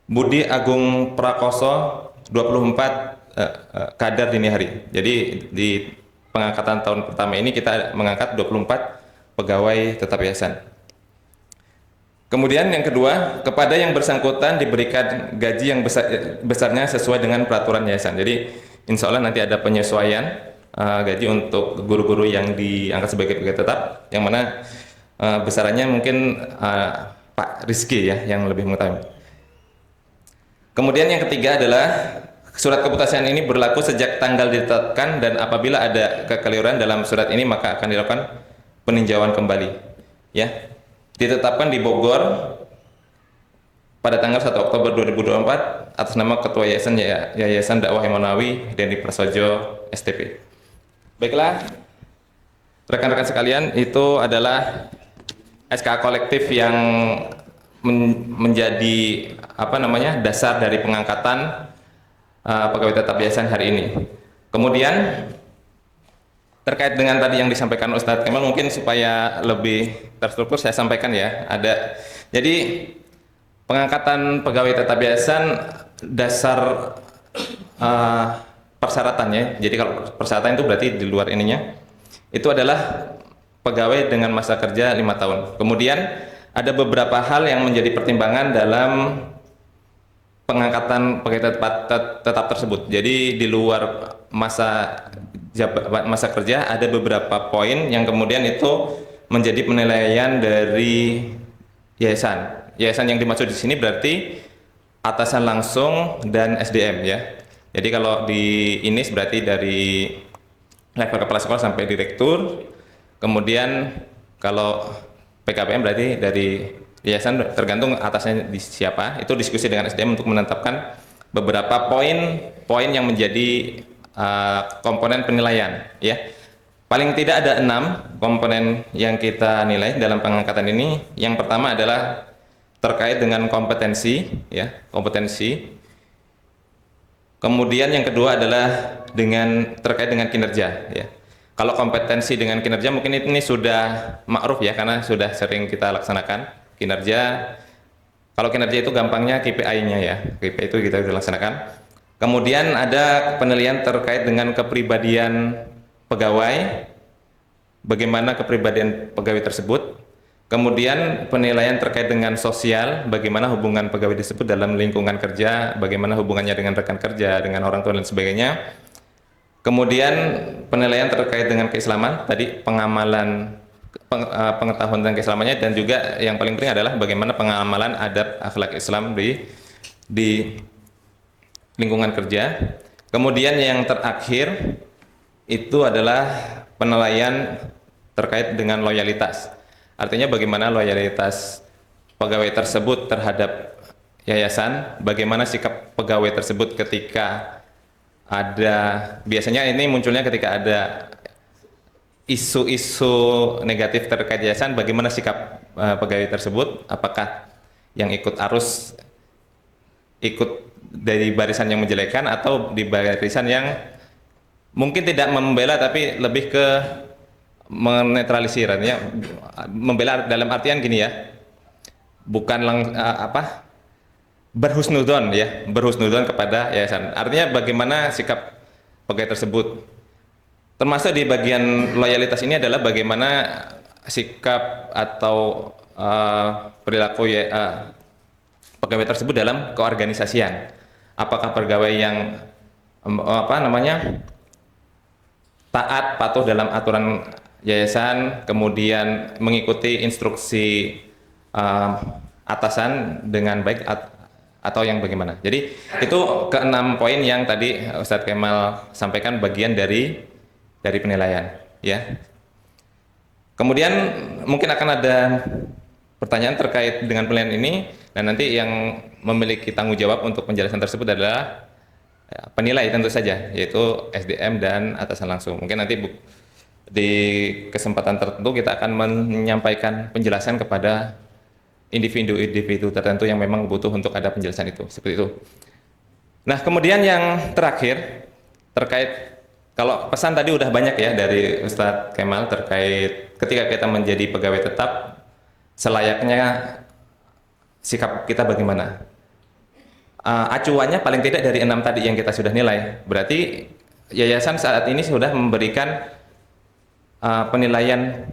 Budi Agung Prakoso, 24. Kadar dini hari. Jadi di pengangkatan tahun pertama ini kita mengangkat 24 pegawai tetap yayasan. Kemudian yang kedua, kepada yang bersangkutan diberikan gaji yang besarnya sesuai dengan peraturan yayasan. Jadi insya Allah nanti ada penyesuaian gaji untuk guru-guru yang diangkat sebagai pegawai tetap, yang mana besarannya mungkin Pak Rizky ya yang lebih mengetahui. Kemudian yang ketiga adalah surat keputusan ini berlaku sejak tanggal ditetapkan, dan apabila ada kekeliruan dalam surat ini maka akan dilakukan peninjauan kembali. Ya, ditetapkan di Bogor pada tanggal 1 Oktober 2024 atas nama Ketua Yayasan Dakwah Imanawi Dendi Prasojo STP. Baiklah, rekan-rekan sekalian, itu adalah SK kolektif yang menjadi dasar dari pengangkatan pegawai tetap yayasan hari ini. Kemudian terkait dengan tadi yang disampaikan Ustadz Kemal, mungkin supaya lebih terstruktur saya sampaikan ya. Jadi pengangkatan pegawai tetap yayasan dasar persyaratannya. Jadi kalau persyaratan itu berarti di luar ininya, itu adalah pegawai dengan masa kerja 5 tahun. Kemudian ada beberapa hal yang menjadi pertimbangan dalam pengangkatan pegawai tetap tersebut. Jadi di luar masa kerja ada beberapa poin yang kemudian itu menjadi penilaian dari yayasan. Yayasan yang dimaksud di sini berarti atasan langsung dan SDM ya. Jadi kalau di ini berarti dari level kepala sekolah sampai direktur. Kemudian kalau PKPM berarti dari yayasan, tergantung atasnya di siapa. Itu diskusi dengan SDM untuk menetapkan beberapa poin yang menjadi komponen penilaian ya. Paling tidak ada 6 komponen yang kita nilai dalam pengangkatan ini. Yang pertama adalah terkait dengan kompetensi ya, kompetensi. Kemudian yang kedua adalah terkait dengan kinerja ya. Kalau kompetensi dengan kinerja mungkin ini sudah ma'ruf ya, karena sudah sering kita laksanakan kinerja. Kalau kinerja itu gampangnya KPI-nya ya, KPI itu kita sudah laksanakan. Kemudian ada penilaian terkait dengan kepribadian pegawai, bagaimana kepribadian pegawai tersebut. Kemudian penilaian terkait dengan sosial, bagaimana hubungan pegawai tersebut dalam lingkungan kerja, bagaimana hubungannya dengan rekan kerja, dengan orang tua dan sebagainya. Kemudian penilaian terkait dengan keislaman, tadi pengamalan pengetahuan tentang keislamannya, dan juga yang paling penting adalah bagaimana pengamalan adab akhlak Islam di lingkungan kerja. Kemudian yang terakhir itu adalah penilaian terkait dengan loyalitas. Artinya bagaimana loyalitas pegawai tersebut terhadap yayasan, bagaimana sikap pegawai tersebut ketika biasanya ini munculnya ketika ada isu-isu negatif terkait yayasan, bagaimana sikap pegawai tersebut, apakah yang ikut arus ikut dari barisan yang menjelekan atau di barisan yang mungkin tidak membela tapi lebih ke menetralisir, artinya membela dalam artian gini ya, bukan berhusnudon ya, berhusnudon kepada yayasan. Artinya bagaimana sikap pegawai tersebut. Termasuk di bagian loyalitas ini adalah bagaimana sikap atau perilaku pegawai tersebut dalam keorganisasian. Apakah pegawai yang taat, patuh dalam aturan yayasan, kemudian mengikuti instruksi atasan dengan baik atau yang bagaimana. Jadi itu ke-6 poin yang tadi Ustadz Kemal sampaikan bagian dari penilaian ya. Kemudian mungkin akan ada pertanyaan terkait dengan penilaian ini, dan nanti yang memiliki tanggung jawab untuk penjelasan tersebut adalah penilai tentu saja, yaitu SDM dan atasan langsung. Mungkin nanti di kesempatan tertentu kita akan menyampaikan penjelasan kepada individu-individu tertentu yang memang butuh untuk ada penjelasan itu, seperti itu. Nah, kemudian yang terakhir terkait, kalau pesan tadi udah banyak ya dari Ustadz Kemal terkait ketika kita menjadi pegawai tetap, selayaknya sikap kita bagaimana. Acuannya paling tidak dari 6 tadi yang kita sudah nilai. Berarti yayasan saat ini sudah memberikan penilaian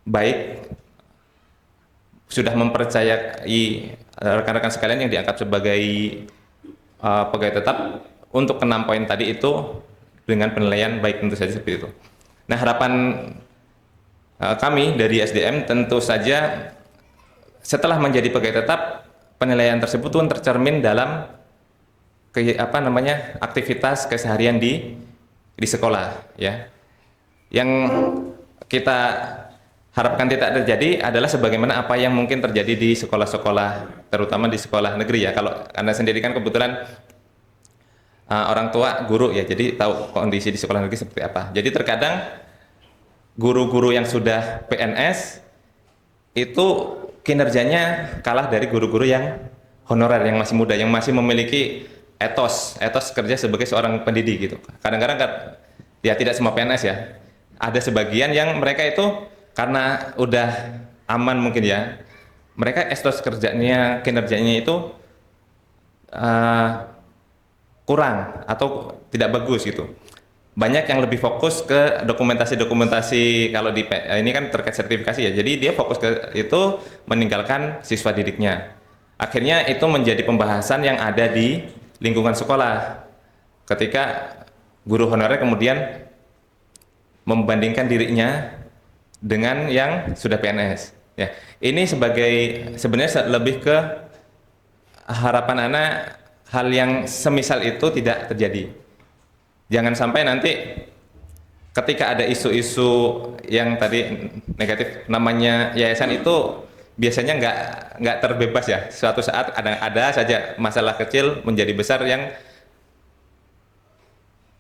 baik, sudah mempercayai rekan-rekan sekalian yang dianggap sebagai pegawai tetap untuk ke-6 poin tadi itu dengan penilaian baik, tentu saja seperti itu. Nah, harapan kami dari SDM tentu saja setelah menjadi pegawai tetap, penilaian tersebut pun tercermin dalam aktivitas keseharian di sekolah ya. Yang kita harapkan tidak terjadi adalah sebagaimana apa yang mungkin terjadi di sekolah-sekolah, terutama di sekolah negeri ya. Kalau Anda sendiri kan kebetulan orang tua guru ya, jadi tahu kondisi di sekolah negeri seperti apa. Jadi terkadang guru-guru yang sudah PNS itu kinerjanya kalah dari guru-guru yang honorer, yang masih muda, yang masih memiliki etos kerja sebagai seorang pendidik gitu. Kadang-kadang ya tidak semua PNS ya, ada sebagian yang mereka itu karena udah aman mungkin ya, mereka etos kinerjanya itu kurang atau tidak bagus gitu. Banyak yang lebih fokus ke dokumentasi kalau di ini kan terkait sertifikasi ya. Jadi dia fokus ke itu, meninggalkan siswa didiknya. Akhirnya itu menjadi pembahasan yang ada di lingkungan sekolah. Ketika guru honorer kemudian membandingkan dirinya dengan yang sudah PNS. Ya, ini sebenarnya lebih ke harapan anak hal yang semisal itu tidak terjadi. Jangan sampai nanti ketika ada isu-isu yang tadi negatif, namanya yayasan itu biasanya nggak terbebas ya. Suatu saat ada saja masalah kecil menjadi besar yang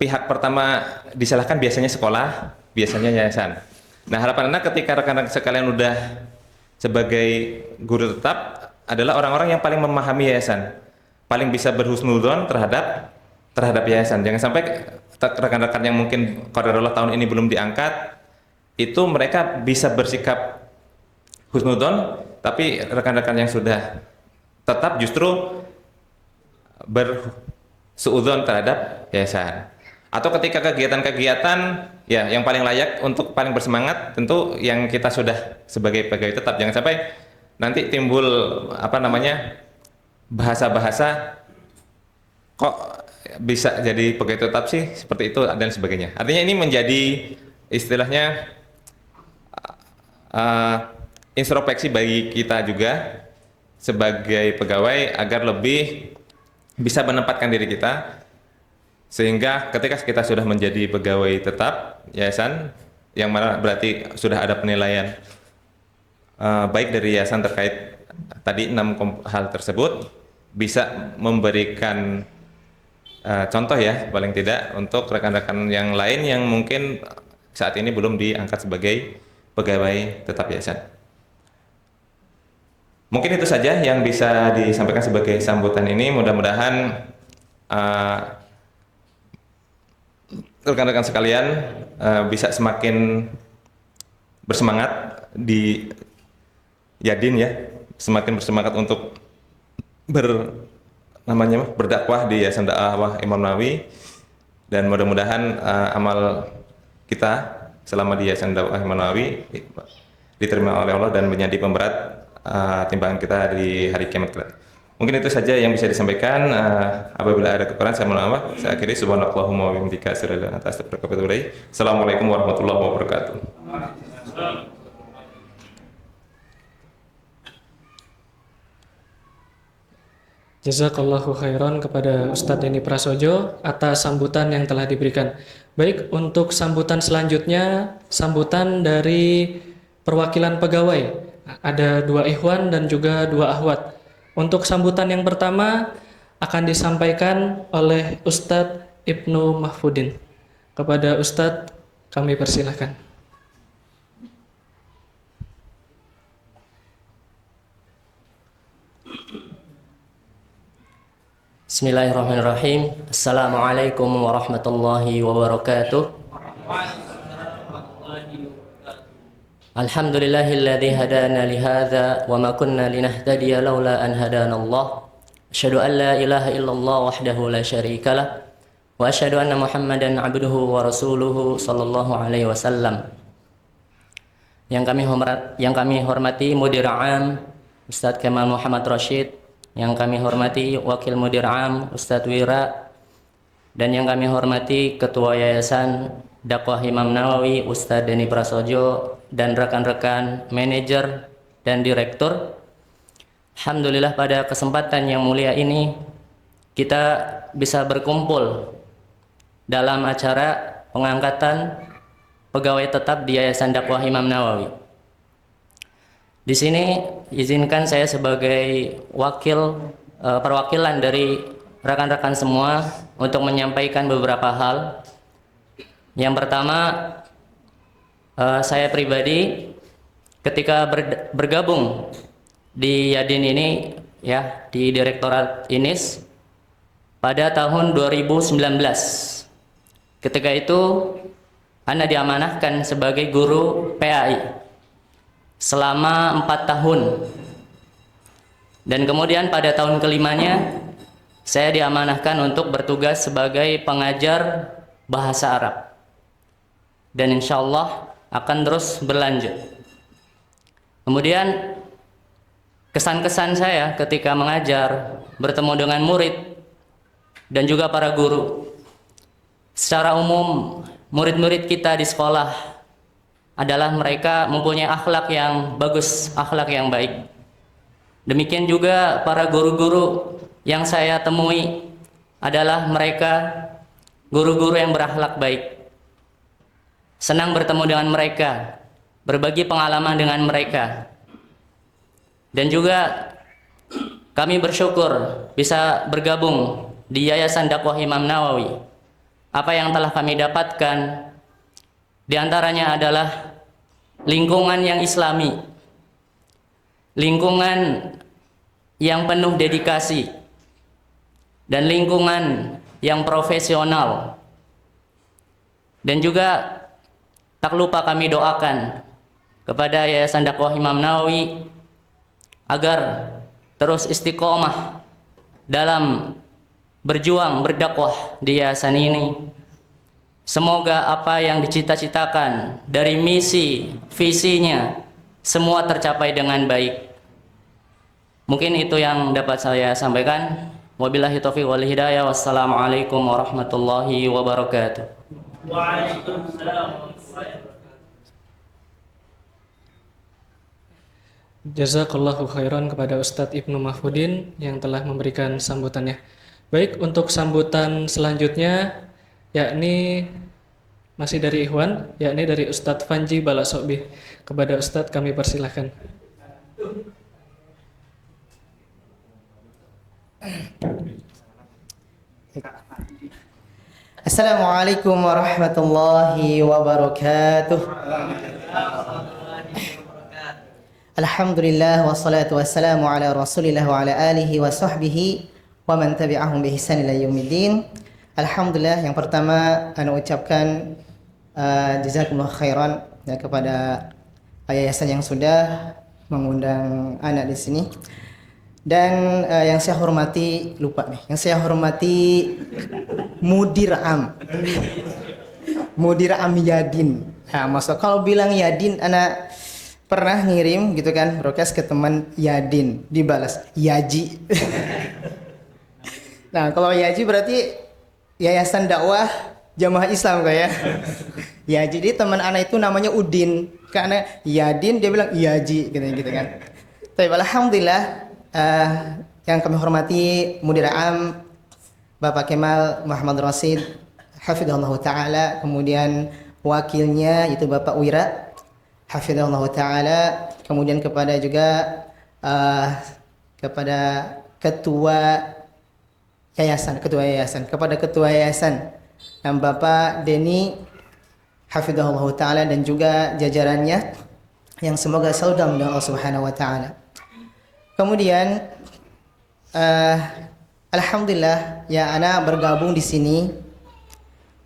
pihak pertama disalahkan biasanya sekolah, biasanya yayasan. Nah, harapan Anda ketika rekan-rekan sekalian udah sebagai guru tetap adalah orang-orang yang paling memahami yayasan, paling bisa berhusnudzon terhadap yayasan. Jangan sampai rekan-rekan yang mungkin qadarullah tahun ini belum diangkat, itu mereka bisa bersikap husnudzon, tapi rekan-rekan yang sudah tetap justru bersuudzon terhadap yayasan. Atau ketika kegiatan-kegiatan ya yang paling layak untuk paling bersemangat tentu yang kita sudah sebagai pegawai tetap. Jangan sampai nanti timbul bahasa-bahasa kok bisa jadi pegawai tetap sih seperti itu dan sebagainya. Artinya ini menjadi istilahnya introspeksi bagi kita juga sebagai pegawai agar lebih bisa menempatkan diri kita, sehingga ketika kita sudah menjadi pegawai tetap yayasan yang mana berarti sudah ada penilaian baik dari yayasan terkait tadi 6 hal tersebut, bisa memberikan contoh ya paling tidak untuk rekan-rekan yang lain yang mungkin saat ini belum diangkat sebagai pegawai tetap yayasan. Mungkin itu saja yang bisa disampaikan sebagai sambutan ini. Mudah-mudahan rekan-rekan sekalian bisa semakin bersemangat di Yadin ya, semakin bersemangat untuk berdakwah di Yayasan Dakwah Imam Nawawi, dan mudah-mudahan amal kita selama di Yayasan Dakwah Imam Nawawi diterima oleh Allah dan menjadi pemberat timbangan kita di hari kiamat kelak. Mungkin itu saja yang bisa disampaikan. Apabila ada kekurangan saya mohon maaf. Saya akhiri, subhanakallahumma wa bihamdika asyhadu an la ilaha illa anta astaghfiruka wa atubu ilaik. Assalamualaikum warahmatullahi wabarakatuh.
Jazakallahu khairan kepada Ustadz Denny Prasojo atas sambutan yang telah diberikan. Baik, untuk sambutan selanjutnya, sambutan dari perwakilan pegawai. Ada 2 ikhwan dan juga 2 akhwat. Untuk sambutan yang pertama akan disampaikan oleh Ustadz Ibnu Mahfudin. Kepada Ustadz kami persilahkan.
Bismillahirrahmanirrahim. Assalamualaikum warahmatullahi wabarakatuh. Alhamdulillahilladzi hadana li hadza wa ma kunna linahtadiya laula an hadana Allah. Asyhadu an la ilaha illallah wahdahu la syarikalah wa asyhadu anna Muhammadan abduhu wa rasuluhu sallallahu alaihi wasallam. Yang kami hormati Mudir Am Ustadz Kemal Muhammad Rashid, yang kami hormati Wakil Mudir Am Ustadz Wira, dan yang kami hormati Ketua Yayasan Dakwah Imam Nawawi Ustadz Denny Prasojo, dan rekan-rekan manajer dan direktur. Alhamdulillah pada kesempatan yang mulia ini kita bisa berkumpul dalam acara pengangkatan pegawai tetap di Yayasan Dakwah Imam Nawawi. Di sini izinkan saya sebagai perwakilan dari rekan-rekan semua untuk menyampaikan beberapa hal. Yang pertama, saya pribadi ketika bergabung di Yadin ini, ya, di Direktorat INIS pada tahun 2019. Ketika itu Anda diamanahkan sebagai guru PAI selama 4 tahun, dan kemudian pada tahun kelimanya saya diamanahkan untuk bertugas sebagai pengajar bahasa Arab, dan insya Allah akan terus berlanjut. Kemudian kesan-kesan saya ketika mengajar, bertemu dengan murid dan juga para guru. Secara umum murid-murid kita di sekolah adalah mereka mempunyai akhlak yang bagus, akhlak yang baik. Demikian juga para guru-guru yang saya temui adalah mereka guru-guru yang berakhlak baik. Senang bertemu dengan mereka, berbagi pengalaman dengan mereka. Dan juga kami bersyukur bisa bergabung di Yayasan Dakwah Imam Nawawi. Apa yang telah kami dapatkan di antaranya adalah lingkungan yang islami, lingkungan yang penuh dedikasi, dan lingkungan yang profesional. Dan juga tak lupa kami doakan kepada Yayasan Dakwah Imam Nawawi agar terus istiqomah dalam berjuang berdakwah di yayasan ini. Semoga apa yang dicita-citakan dari misi, visinya, semua tercapai dengan baik. Mungkin itu yang dapat saya sampaikan. Wabillahi taufiq wal hidayah. Wassalamualaikum warahmatullahi wabarakatuh. Waalaikumsalam.
Jazakallahu khairan kepada Ustadz Ibnu Mahfudin yang telah memberikan sambutannya. Baik, untuk sambutan selanjutnya yakni masih dari Ikhwan, yakni dari Ustadz Fanji Balasobi. Kepada Ustadz kami persilahkan.
Assalamualaikum warahmatullahi wabarakatuh. Alhamdulillah wassalatu wassalamu ala Rasulillah wa ala alihi wa sahbihi wa man tabi'ahum bi ihsan ila yaumiddin. Alhamdulillah, yang pertama ana ucapkan jazakumullah khairan ya, kepada yayasan yang sudah mengundang anak di sini. Dan yang saya hormati, lupa nih, yang saya hormati Mudir Am. Mudir Am Yadin. Nah, maksud kalau bilang Yadin, anak pernah ngirim gitu kan, broadcast ke teman Yadin, dibalas Yaji. Nah, kalau Yaji berarti Yayasan Dakwah Jamaah Islam kayak ya. Jadi teman anak itu namanya Udin, karena Yadin dia bilang Yaji gitu kan. Tapi alhamdulillah yang kami hormati Mudir Am Bapak Kemal Muhammad Rasid hafizahullah taala, kemudian wakilnya itu Bapak Wira hafizahullah taala, kemudian kepada juga kepada ketua yayasan, kepada ketua yayasan dan Bapak Denny hafizahullah taala dan juga jajarannya yang semoga selalu dalam Allah Subhanahu wa taala. Kemudian alhamdulillah ya ana bergabung di sini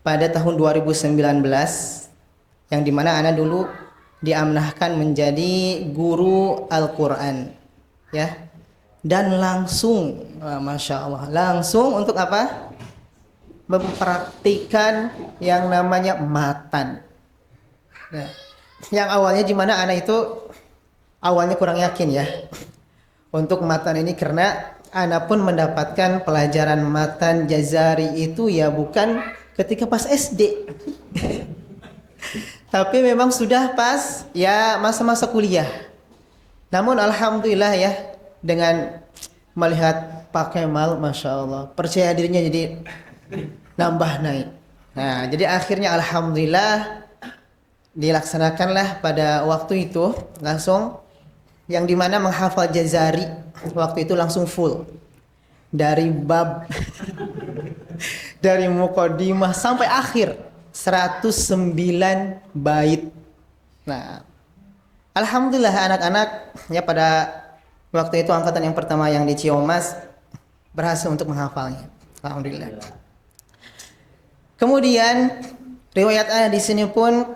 pada tahun 2019 yang dimana ana dulu diamanahkan menjadi guru Al-Quran ya, dan langsung masya Allah langsung untuk apa, mempraktikkan yang namanya matan. Nah, yang awalnya dimana anak itu awalnya kurang yakin ya untuk matan ini, karena anak pun mendapatkan pelajaran matan Jazari itu ya bukan ketika pas SD tapi memang sudah pas ya masa-masa kuliah. Namun alhamdulillah ya, dengan melihat Pak Kemal masya Allah percaya dirinya jadi nambah naik. Nah jadi akhirnya alhamdulillah dilaksanakanlah pada waktu itu langsung, yang dimana menghafal Jazari waktu itu langsung full dari bab dari muqaddimah sampai akhir 109 bait. Nah alhamdulillah anak-anak ya pada waktu itu angkatan yang pertama yang di Ciamas berhasil untuk menghafalnya, alhamdulillah. Kemudian riwayat ana di sini pun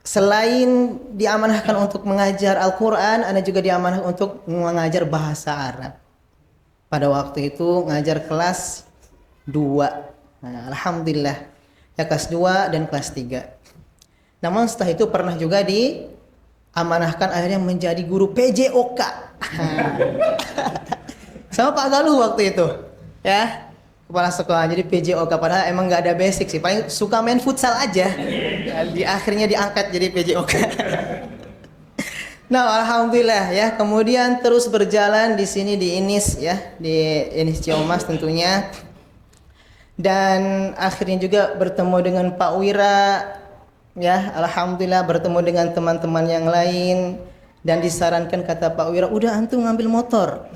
selain diamanahkan untuk mengajar Al-Quran, ana juga diamanahkan untuk mengajar bahasa Arab. Pada waktu itu ngajar kelas 2. Nah, alhamdulillah ya kelas 2 dan kelas 3. Namun setelah itu pernah juga diamanahkan akhirnya menjadi guru PJOK. Sama Pak Galuh waktu itu ya, kepala sekolah. Jadi PJOK padahal emang nggak ada basic sih, paling suka main futsal aja ya, di akhirnya diangkat jadi PJOK. Nah alhamdulillah ya, kemudian terus berjalan di sini di INIS ya, di INIS Ciamas tentunya, dan akhirnya juga bertemu dengan Pak Wira ya, alhamdulillah bertemu dengan teman-teman yang lain, dan disarankan kata Pak Wira, udah antum ngambil motor.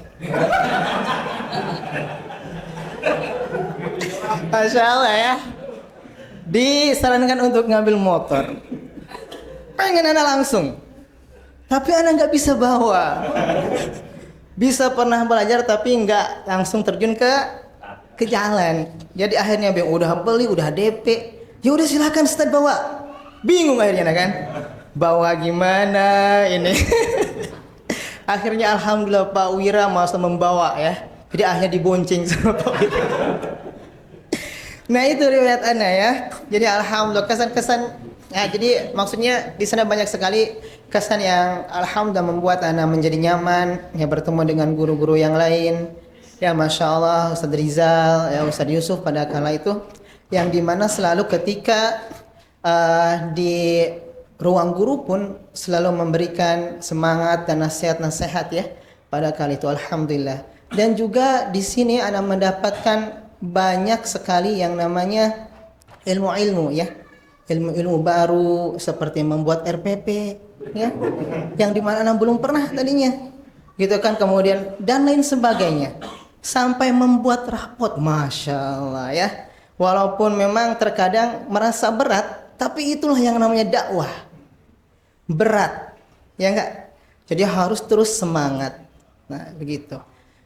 Masya Allah ya, disarankan untuk ngambil motor. Pengen anak langsung, tapi anak nggak bisa bawa. Bisa pernah belajar tapi nggak langsung terjun ke jalan. Jadi akhirnya udah beli, udah DP, ya udah silakan start bawa. Bingung akhirnya kan, bawa gimana ini. Akhirnya alhamdulillah Pak Wira masa membawa ya. Jadi akhirnya dibonceng sama Pak Wira. Nah itu riwayat ana ya. Jadi alhamdulillah kesan-kesan. Nah jadi maksudnya di sana banyak sekali kesan yang alhamdulillah membuat ana menjadi nyaman ya, bertemu dengan guru-guru yang lain. Ya masya Allah, Ustadz Rizal, ya Ustadz Yusuf pada kala itu, yang dimana selalu ketika di ruang guru pun selalu memberikan semangat dan nasihat-nasihat ya pada kali itu alhamdulillah. Dan juga di sini ana mendapatkan banyak sekali yang namanya ilmu-ilmu ya, ilmu-ilmu baru seperti membuat RPP ya, yang dimana ana belum pernah tadinya gitu kan, kemudian dan lain sebagainya, sampai membuat rapot masya Allah ya. Walaupun memang terkadang merasa berat, tapi itulah yang namanya dakwah, berat ya enggak, jadi harus terus semangat. Nah begitu.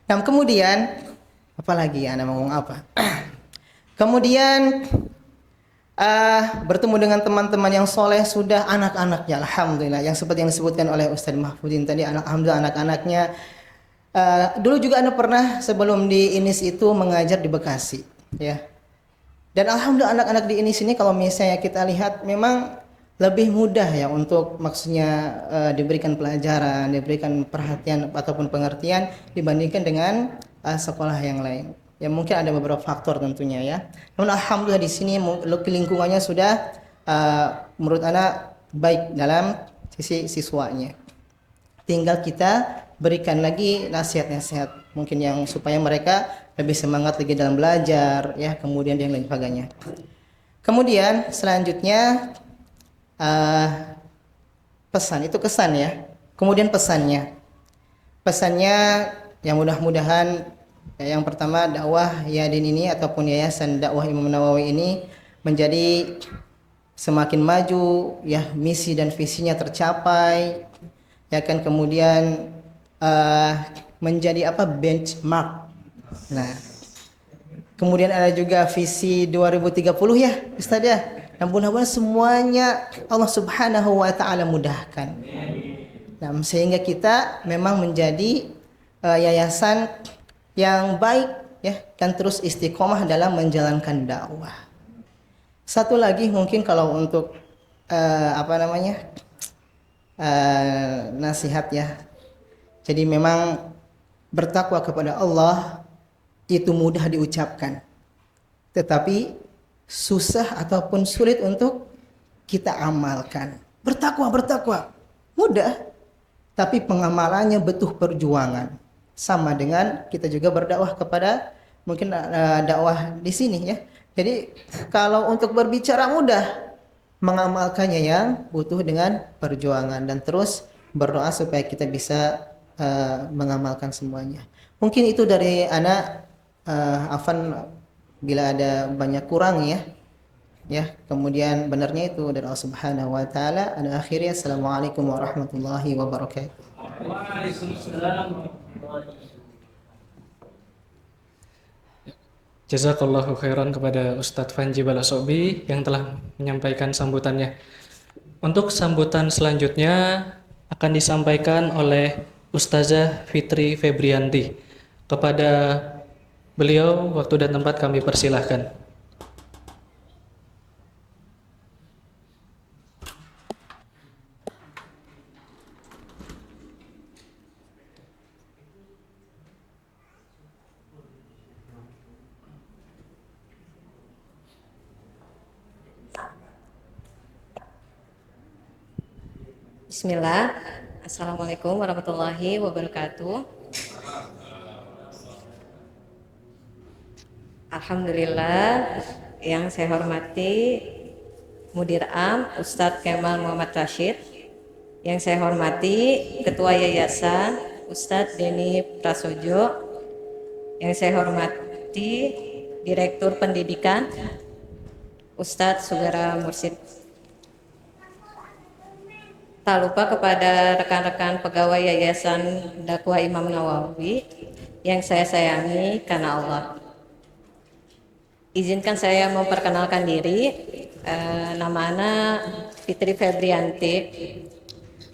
Nah kemudian apalagi ya, anda mau ngomong apa? Kemudian bertemu dengan teman-teman yang soleh, sudah anak-anaknya alhamdulillah, yang seperti yang disebutkan oleh Ustadz Mahfudin tadi, alhamdulillah anak-anaknya Dulu juga Anda pernah sebelum di INIS itu mengajar di Bekasi, ya. Dan alhamdulillah anak-anak di INIS ini kalau misalnya kita lihat memang lebih mudah ya untuk maksudnya diberikan pelajaran, diberikan perhatian ataupun pengertian dibandingkan dengan sekolah yang lain. Ya mungkin ada beberapa faktor tentunya ya. Namun alhamdulillah di sini lingkungannya sudah menurut anak baik dalam sisi siswanya. Tinggal kita berikan lagi nasihat-nasihat mungkin yang supaya mereka lebih semangat lagi dalam belajar ya, kemudian yang lain sebagainya. Kemudian selanjutnya pesan itu kesan ya. Kemudian pesannya yang mudah-mudahan yang pertama dakwah Yadin ini ataupun yayasan dakwah Imam Nawawi ini menjadi semakin maju ya, misi dan visinya tercapai ya kan, kemudian menjadi benchmark. Nah, kemudian ada juga visi 2030 ya Ustaz ya. Dan mudah-mudahan semuanya Allah Subhanahu wa taala mudahkan. Nah, sehingga kita memang menjadi yayasan yang baik ya dan terus istiqomah dalam menjalankan dakwah. Satu lagi mungkin kalau untuk nasihat ya. Jadi memang bertakwa kepada Allah itu mudah diucapkan, tetapi susah ataupun sulit untuk kita amalkan. Bertakwa mudah, tapi pengamalannya butuh perjuangan. Sama dengan kita juga berdakwah kepada mungkin dakwah di sini ya. Jadi kalau untuk berbicara mudah, mengamalkannya yang butuh dengan perjuangan dan terus berdoa supaya kita bisa mengamalkan semuanya. Mungkin itu dari anak. Afan bila ada banyak kurang ya. Kemudian benarnya itu dari Allah Subhanahu wa taala. Ana akhirnya assalamualaikum warahmatullahi wabarakatuh.
Jazakallahu khairan kepada Ustadz Fanji Balasobi yang telah menyampaikan sambutannya. Untuk sambutan selanjutnya akan disampaikan oleh Ustazah Fitri Febrianti. Kepada beliau, waktu dan tempat kami persilahkan.
Bismillah. Assalamualaikum warahmatullahi wabarakatuh. Alhamdulillah, yang saya hormati Mudir Am Ustadz Kemal Muhammad Rashid, yang saya hormati Ketua Yayasan Ustadz Denny Prasojo, yang saya hormati Direktur Pendidikan Ustadz Sugara Mursid. Tak lupa kepada rekan-rekan pegawai Yayasan Dakwah Imam Nawawi yang saya sayangi karena Allah. Izinkan saya memperkenalkan diri. Nama Ana Fitri Febrianti.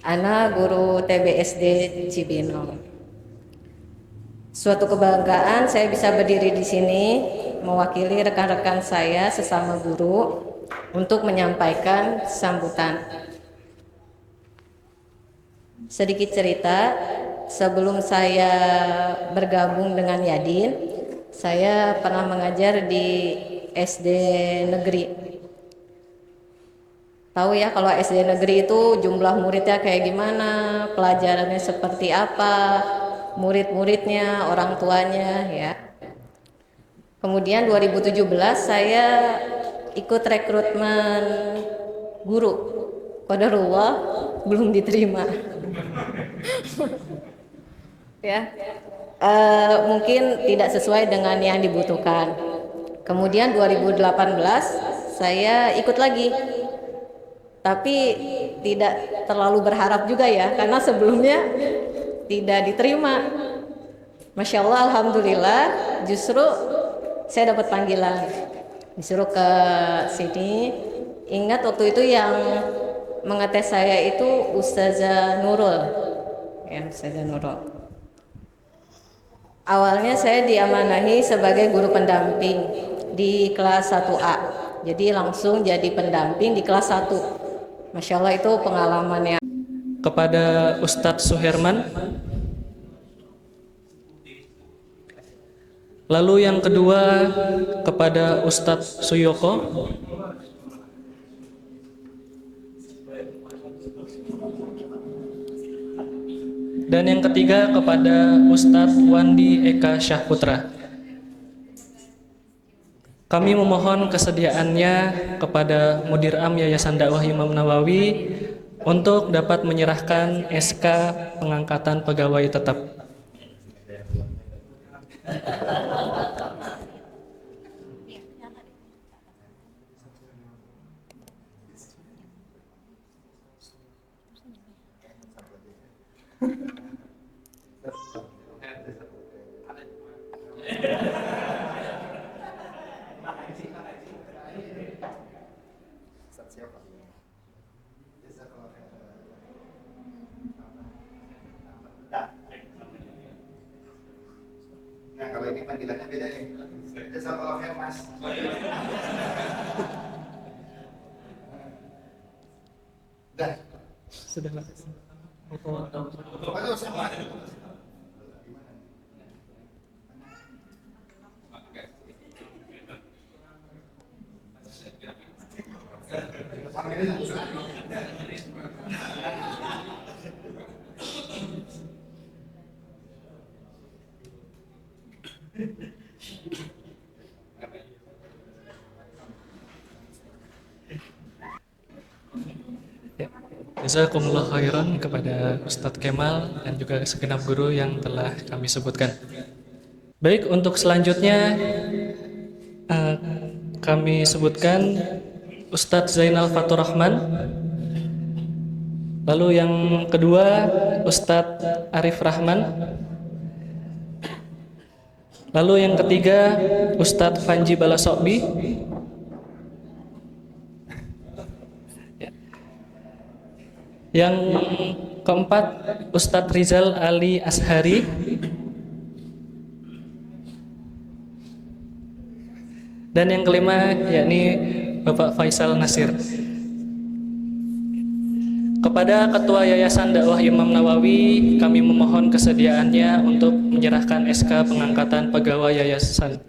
Ana guru TBSD Cibinong. Suatu kebanggaan saya bisa berdiri di sini mewakili rekan-rekan saya sesama guru untuk menyampaikan sambutan. Sedikit cerita, sebelum saya bergabung dengan Yadin, saya pernah mengajar di SD negeri. Tahu ya kalau SD negeri itu jumlah muridnya kayak gimana, pelajarannya seperti apa, murid-muridnya, orang tuanya ya. Kemudian 2017 saya ikut rekrutmen guru. Qadarullah belum diterima. Ya, mungkin tidak sesuai dengan yang dibutuhkan. Kemudian 2018 saya ikut lagi, tapi tidak terlalu berharap juga ya, karena sebelumnya tidak diterima. Masya Allah, alhamdulillah, justru saya dapat panggilan, disuruh ke sini. Ingat waktu itu yang mengetes saya itu Ustazah Nurul, ya Ustazah Nurul. Awalnya saya diamanahi sebagai guru pendamping di kelas 1A. Jadi langsung jadi pendamping di kelas 1. Masya Allah, itu pengalaman yang...
Kepada Ustadz Suherman. Lalu yang kedua kepada Ustadz Suyoko. Dan yang ketiga kepada Ustadz Wandi Eka Syahputra. Kami memohon kesediaannya kepada Mudir Am Yayasan Dakwah Imam Nawawi untuk dapat menyerahkan SK pengangkatan pegawai tetap.
Nah, kalau ini panggilannya beda nih. Jazakallahu khair, Mas. Dah.
Sudah lah.
Aduh, sama.
Jazakumullah khairan kepada Ustadz Kemal dan juga segenap guru yang telah kami sebutkan. Baik, untuk selanjutnya kami sebutkan Ustadz Zainal Fatur Rahman. Lalu yang kedua Ustadz Arif Rahman. Lalu yang ketiga Ustadz Panji Balasokbi. Yang keempat Ustadz Rizal Ali Ashari. Dan yang kelima yakni Bapak Faisal Nasir. Kepada Ketua Yayasan Dakwah Imam Nawawi, kami memohon kesediaannya untuk menyerahkan SK pengangkatan pegawai yayasan.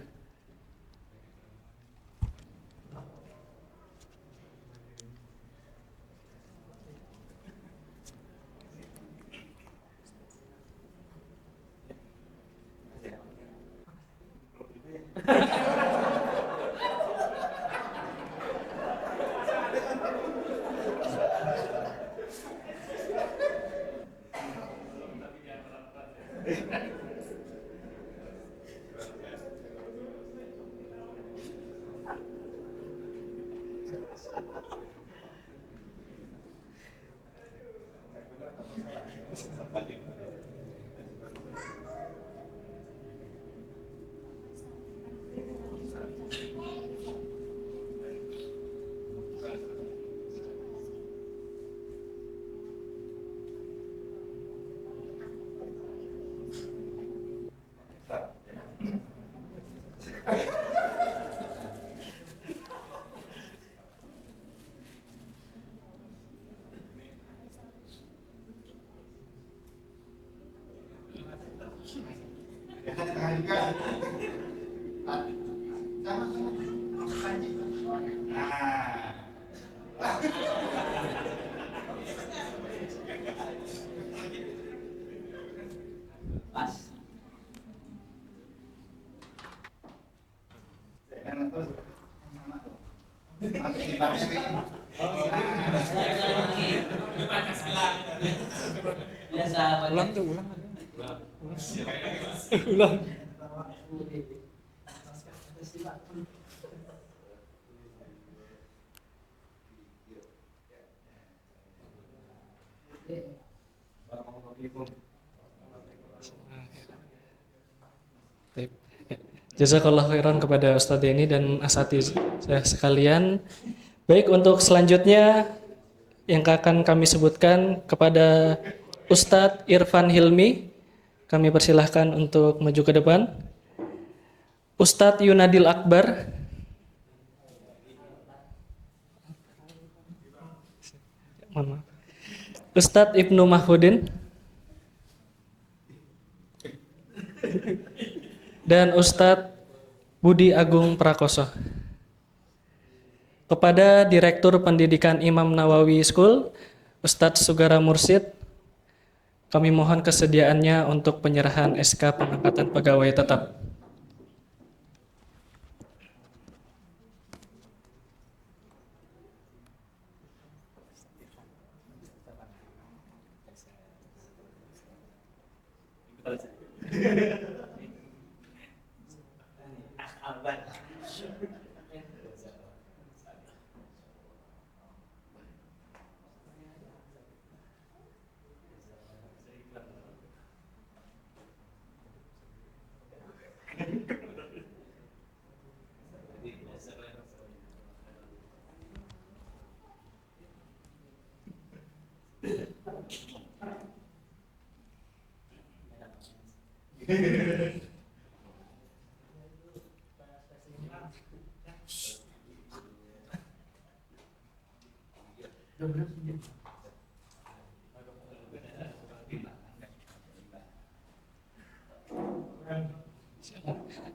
Jazakallah khairan kepada Ustadz Deni dan asatiz saya sekalian. Baik, untuk selanjutnya yang akan kami sebutkan kepada Ustadz Irfan Hilmi. kami persilahkan untuk maju ke depan. Ustadz Yunadil Akbar. Mohon maaf. Ustadz Ibnu Mahfudin. Dan Ustadz Budi Agung Prakoso. Kepada Direktur Pendidikan Imam Nawawi School, Ustadz Sugara Mursid, kami mohon kesediaannya untuk penyerahan SK pengangkatan pegawai tetap.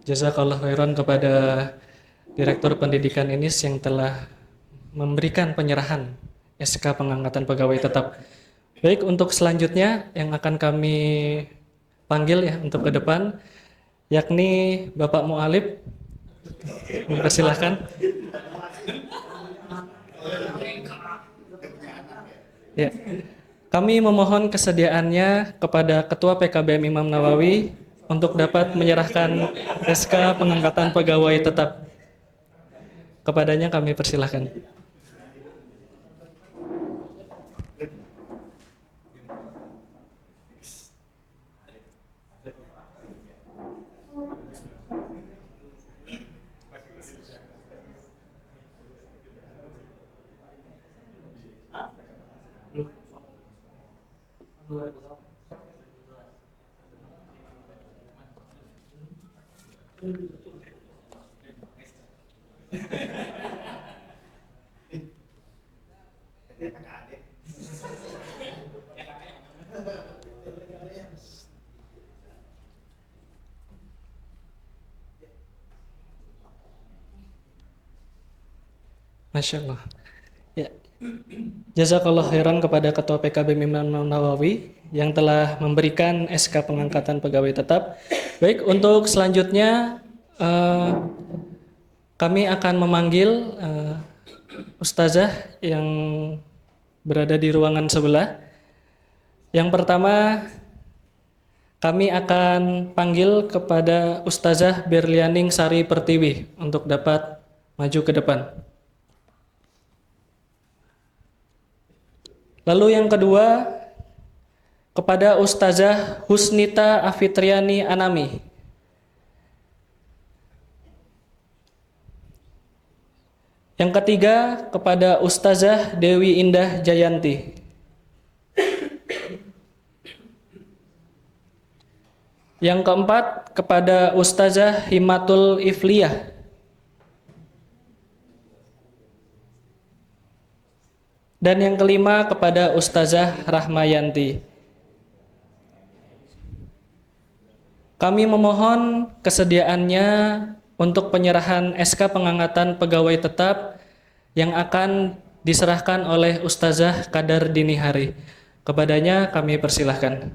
Jazakallah khairan kepada Direktur Pendidikan INIS yang telah memberikan penyerahan SK pengangkatan pegawai tetap. Baik, untuk selanjutnya yang akan kami panggil ya untuk ke depan, yakni Bapak Mu'alib. Persilahkan. Ya. Kami memohon kesediaannya kepada Ketua PKBM Imam Nawawi untuk dapat menyerahkan SK pengangkatan pegawai tetap. Kepadanya kami persilahkan. Masya Allah. Ya. Jazakallah khairan kepada Ketua PKB Imam Nawawi yang telah memberikan SK pengangkatan pegawai tetap. Baik, untuk selanjutnya kami akan memanggil Ustazah yang berada di ruangan sebelah. Yang pertama kami akan panggil kepada Ustazah Berlianing Sari Pertiwi untuk dapat maju ke depan. Lalu yang kedua, kepada Ustazah Husnita Afitriani Anami. Yang ketiga, kepada Ustazah Dewi Indah Jayanti. Yang keempat, kepada Ustazah Himatul Ifliyah. Dan yang kelima kepada Ustazah Rahmayanti. Kami memohon kesediaannya untuk penyerahan SK pengangkatan pegawai tetap yang akan diserahkan oleh Ustazah Kadar Dini Hari. Kepadanya kami persilahkan.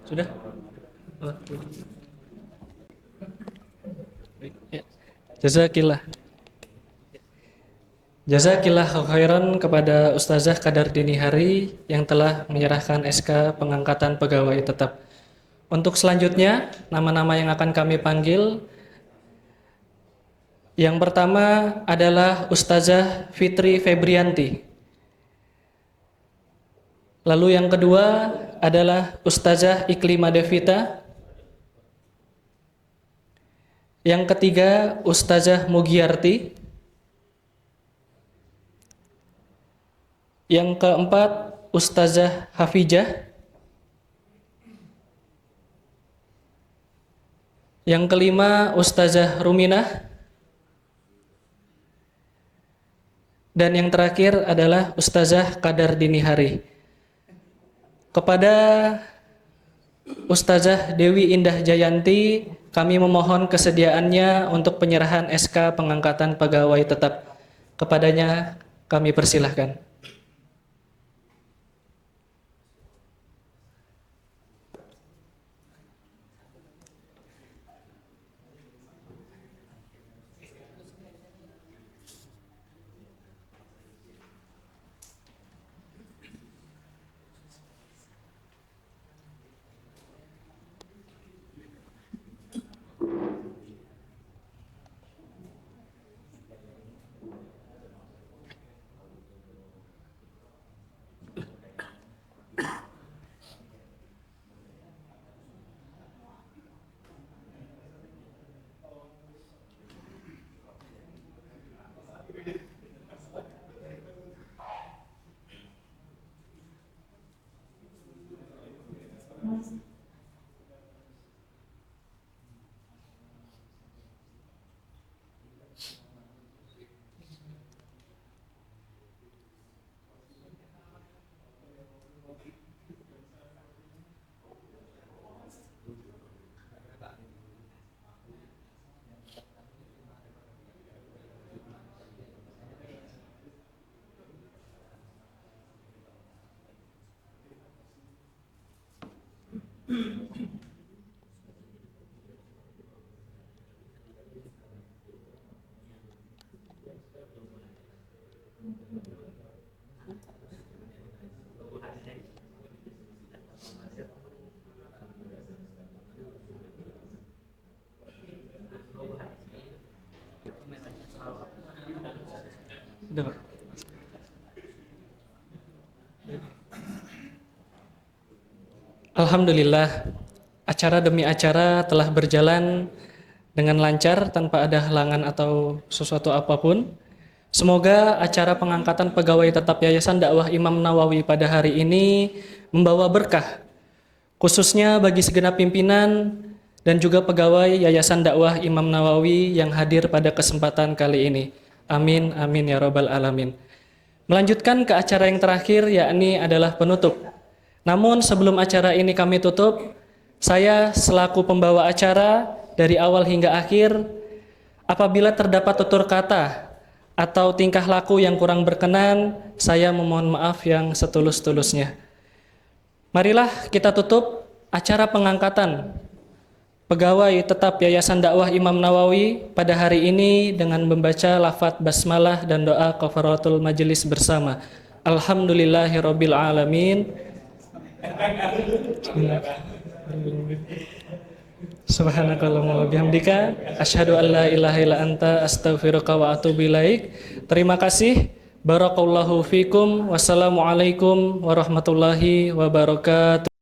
Sudah? Oh, ya. Jazakillah. Jazakillah khairan kepada Ustazah Kadar Dini Hari yang telah menyerahkan SK pengangkatan pegawai tetap. Untuk selanjutnya, nama-nama yang akan kami panggil. Yang pertama adalah Ustazah Fitri Febrianti. Lalu yang kedua adalah Ustazah Iklima Devita. Yang ketiga Ustazah Mugiarti. Yang keempat Ustazah Hafijah. Yang kelima Ustazah Ruminah. Dan yang terakhir adalah Ustazah Kadar Dini Hari. Kepada Ustazah Dewi Indah Jayanti, kami memohon kesediaannya untuk penyerahan SK pengangkatan pegawai tetap. Kepadanya kami persilahkan. Udah, Pak. Alhamdulillah, acara demi acara telah berjalan dengan lancar tanpa ada halangan atau sesuatu apapun. Semoga acara pengangkatan pegawai tetap Yayasan Dakwah Imam Nawawi pada hari ini membawa berkah, khususnya bagi segenap pimpinan dan juga pegawai Yayasan Dakwah Imam Nawawi yang hadir pada kesempatan kali ini. Amin, amin ya rabbal alamin. Melanjutkan ke acara yang terakhir, yakni adalah penutup. Namun sebelum acara ini kami tutup, saya selaku pembawa acara dari awal hingga akhir, apabila terdapat tutur kata atau tingkah laku yang kurang berkenan, saya memohon maaf yang setulus-tulusnya. Marilah kita tutup acara pengangkatan pegawai tetap Yayasan Dakwah Imam Nawawi pada hari ini dengan membaca lafaz basmalah dan doa kafaratul majelis bersama. Alhamdulillahirabbil alamin. Subhanakallahumma wa bihamdika asyhadu an la ilaha illa anta astaghfiruka wa atubu ilaik. Terima kasih. Barakallahu fikum. Wassalamualaikum warahmatullahi wabarakatuh.